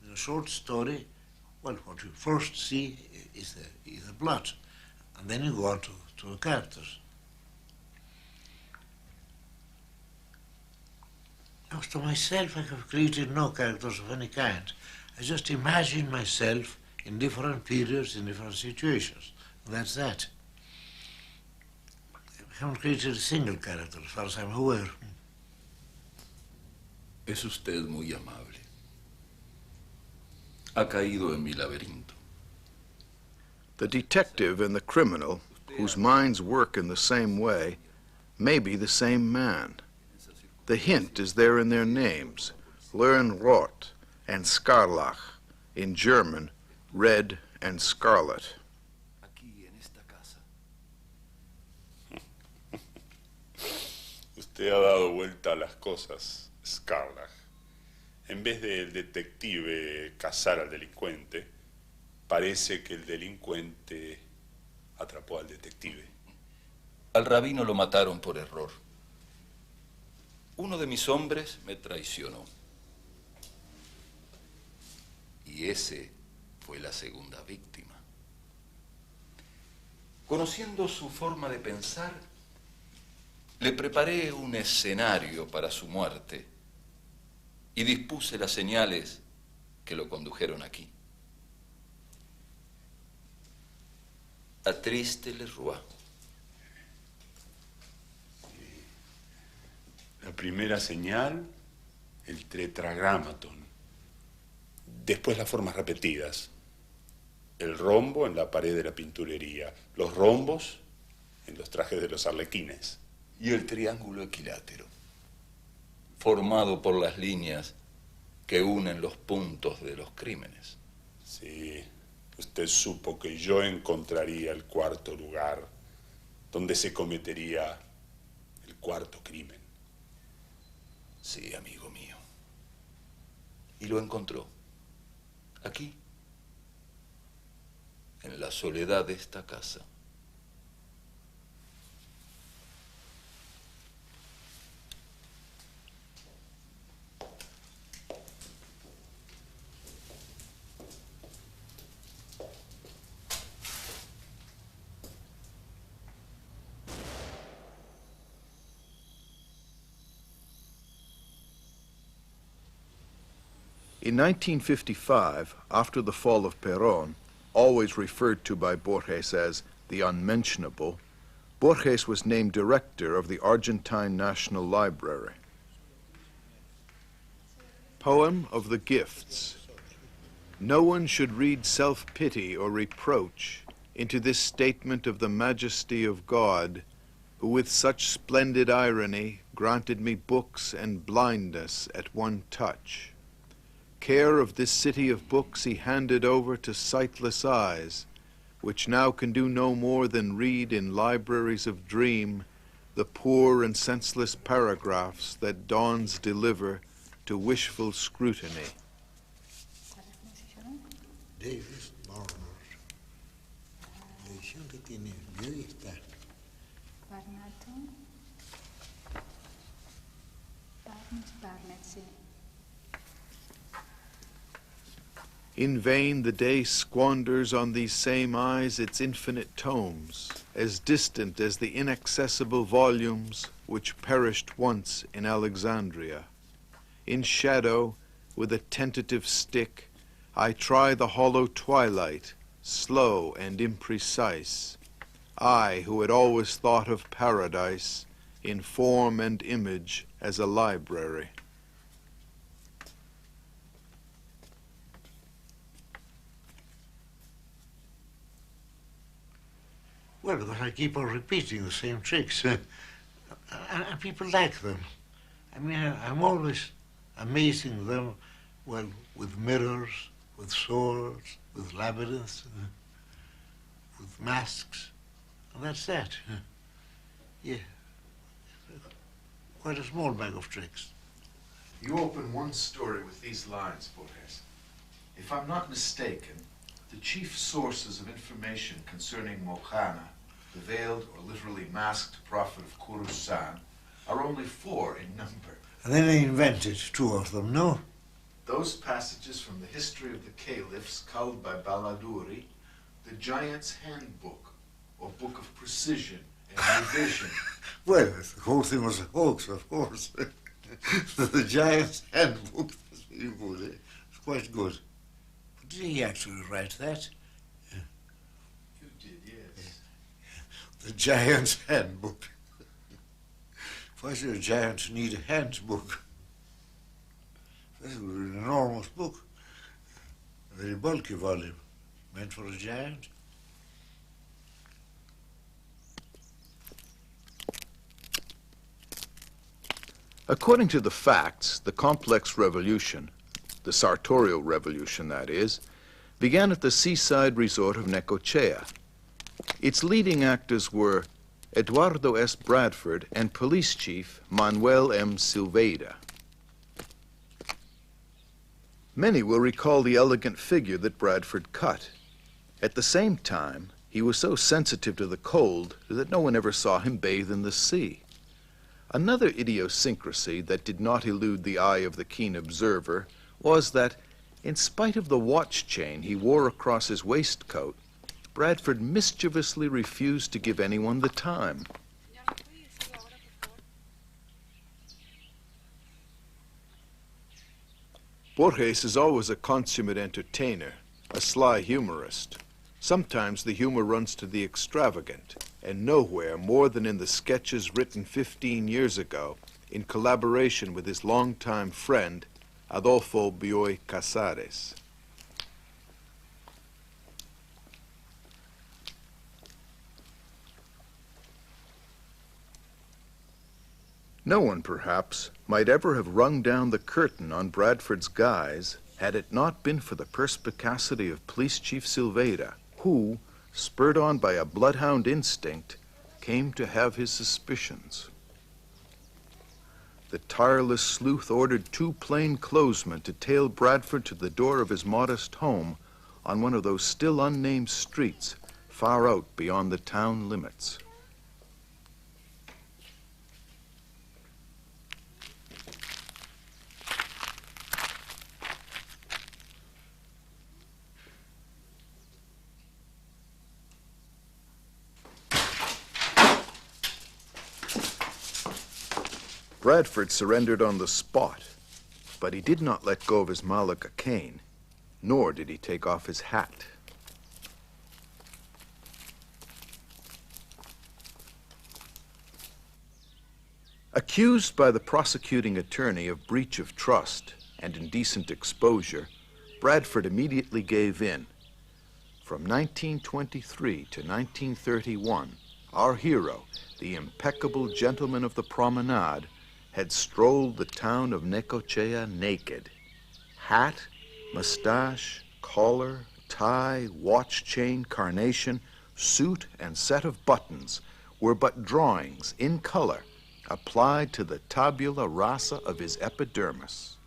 In a short story, well, what you first see is the plot, and then you go on to the characters. As to myself, I have created no characters of any kind. I just imagine myself in different periods, in different situations. That's that. I haven't created a single character, as far as I'm aware. Es usted muy amable. Ha caído en mi laberinto. The detective and the criminal, whose minds work in the same way, may be the same man. The hint is there in their names, Learn Rot and Scarlach, in German, red and scarlet. Usted ha dado vuelta a las cosas, Scarlach. En vez del detective cazar al delincuente, parece que el delincuente atrapó al detective. Al rabino lo mataron por error. Uno de mis hombres me traicionó. Y ese fue la segunda víctima. Conociendo su forma de pensar, le preparé un escenario para su muerte y dispuse las señales que lo condujeron aquí. A triste le roi. La primera señal, el tetragramaton. Después las formas repetidas. El rombo en la pared de la pinturería. Los rombos en los trajes de los arlequines. Y el triángulo equilátero, formado por las líneas que unen los puntos de los crímenes. Sí, usted supo que yo encontraría el cuarto lugar donde se cometería el cuarto crimen. Sí, amigo mío. Y lo encontró. Aquí, en la soledad de esta casa. In 1955, after the fall of Perón, always referred to by Borges as the unmentionable, Borges was named director of the Argentine National Library. Poem of the Gifts. No one should read self-pity or reproach into this statement of the majesty of God, who with such splendid irony granted me books and blindness at one touch. Care of this city of books he handed over to sightless eyes, which now can do no more than read in libraries of dream the poor and senseless paragraphs that dawns deliver to wishful scrutiny. Davis Barnard. La edición que tiene de hoy está. Barnett, sí. In vain the day squanders on these same eyes its infinite tomes, as distant as the inaccessible volumes which perished once in Alexandria. In shadow, with a tentative stick, I try the hollow twilight, slow and imprecise. I, who had always thought of paradise, in form and image as a library. Well, because I keep on repeating the same tricks, and people like them. I mean, I'm always amazing them, well, with mirrors, with swords, with labyrinths, with masks, and that's that. Yeah, quite a small bag of tricks. You open one story with these lines, Borges. If I'm not mistaken, the chief sources of information concerning Mokhana, the veiled or literally masked prophet of Khorasan, are only 4 in number. And then they invented 2 of them, no? Those passages from the history of the caliphs culled by Baladuri, the Giant's Handbook, or Book of Precision and Revision. Well, the whole thing was a hoax, of course. The Giant's Handbook, that's very good, eh? It's quite good. But did he actually write that? You did, yes. The Giant's Handbook. Why should a giant need a handbook? This was an enormous book. A very bulky volume, meant for a giant. According to the facts, the complex revolution, the sartorial revolution that is, began at the seaside resort of Necochea. Its leading actors were Eduardo S. Bradford and police chief Manuel M. Silveira. Many will recall the elegant figure that Bradford cut. At the same time, he was so sensitive to the cold that no one ever saw him bathe in the sea. Another idiosyncrasy that did not elude the eye of the keen observer was that, in spite of the watch chain he wore across his waistcoat, Bradford mischievously refused to give anyone the time. Borges is always a consummate entertainer, a sly humorist. Sometimes the humor runs to the extravagant, and nowhere more than in the sketches written 15 years ago in collaboration with his longtime friend, Adolfo Bioy Casares. No one, perhaps, might ever have rung down the curtain on Bradford's guise had it not been for the perspicacity of Police Chief Silveira, who, spurred on by a bloodhound instinct, came to have his suspicions. The tireless sleuth ordered 2 plainclothesmen to tail Bradford to the door of his modest home on one of those still unnamed streets far out beyond the town limits. Bradford surrendered on the spot, but he did not let go of his Malaga cane, nor did he take off his hat. Accused by the prosecuting attorney of breach of trust and indecent exposure, Bradford immediately gave in. From 1923 to 1931, our hero, the impeccable gentleman of the promenade, had strolled the town of Necochea naked. Hat, mustache, collar, tie, watch chain, carnation, suit, and set of buttons were but drawings in color applied to the tabula rasa of his epidermis.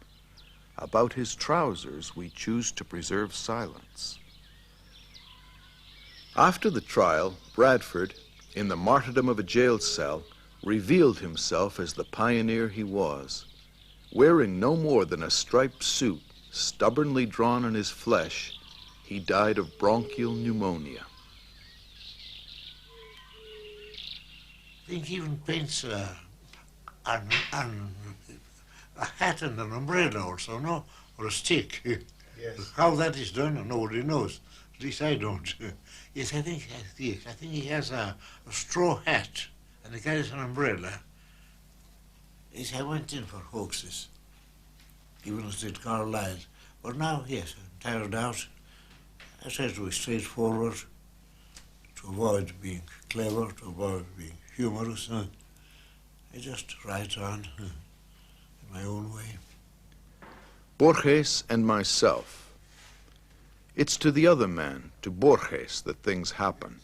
About his trousers we choose to preserve silence. After the trial, Bradford, in the martyrdom of a jail cell, revealed himself as the pioneer he was. Wearing no more than a striped suit, stubbornly drawn on his flesh, he died of bronchial pneumonia. I think he even paints a hat and an umbrella also, no? Or a stick. Yes. How that is done, nobody knows. At least I don't. Yes, I think he has a straw hat. And he carries an umbrella. Yes, I went in for hoaxes, even as did Carlyle. But now, yes, I'm tired out. I try to be straightforward, to avoid being clever, to avoid being humorous. I just write on in my own way. Borges and myself. It's to the other man, to Borges, that things happen.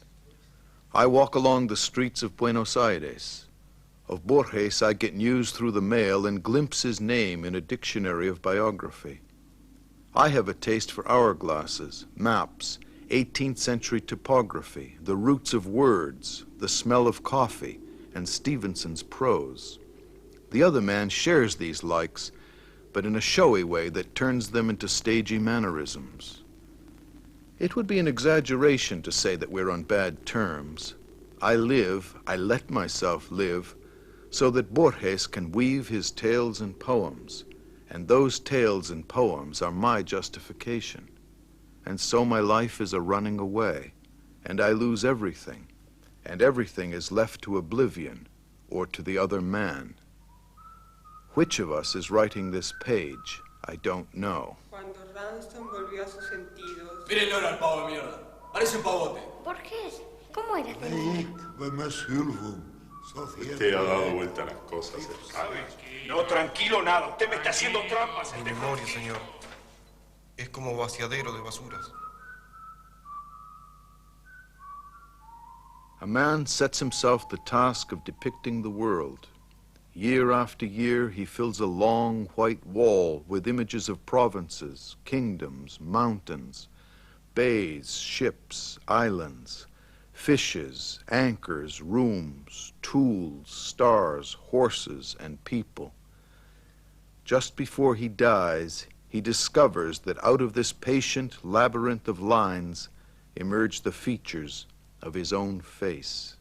I walk along the streets of Buenos Aires. Of Borges I get news through the mail and glimpse his name in a dictionary of biography. I have a taste for hourglasses, maps, 18th century topography, the roots of words, the smell of coffee, and Stevenson's prose. The other man shares these likes, but in a showy way that turns them into stagey mannerisms. It would be an exaggeration to say that we're on bad terms. I let myself live, so that Borges can weave his tales and poems, and those tales and poems are my justification. And so my life is a running away, and I lose everything, and everything is left to oblivion or to the other man. Which of us is writing this page, I don't know. Mírenlo al pavo de mierda. Parece un pavote. Borges, ¿cómo era? Ik ben mijn schulvo. Usted ha dado vuelta a las cosas, No, tranquilo, nada. Usted me está haciendo trampas. Mi memoria, señor, es como vaciadero de basuras. A man sets himself the task of depicting the world. Year after year, he fills a long white wall with images of provinces, kingdoms, mountains, bays, ships, islands, fishes, anchors, rooms, tools, stars, horses, and people. Just before he dies, he discovers that out of this patient labyrinth of lines emerge the features of his own face.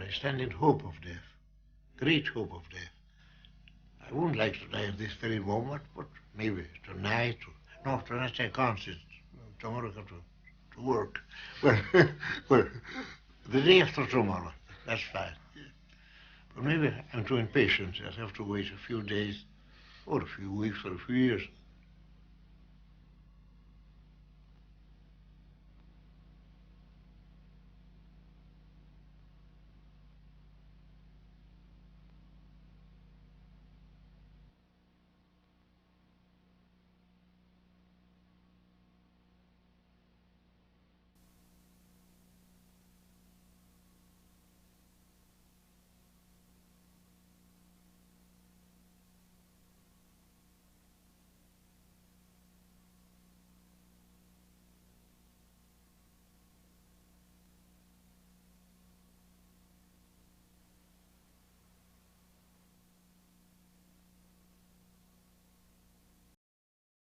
I stand in hope of death, great hope of death. I wouldn't like to die at this very moment, but maybe tonight. No, tonight I can't. Tomorrow I got to work. Well, well, the day after tomorrow, that's fine. But maybe I'm too impatient. I have to wait a few days, or a few weeks, or a few years.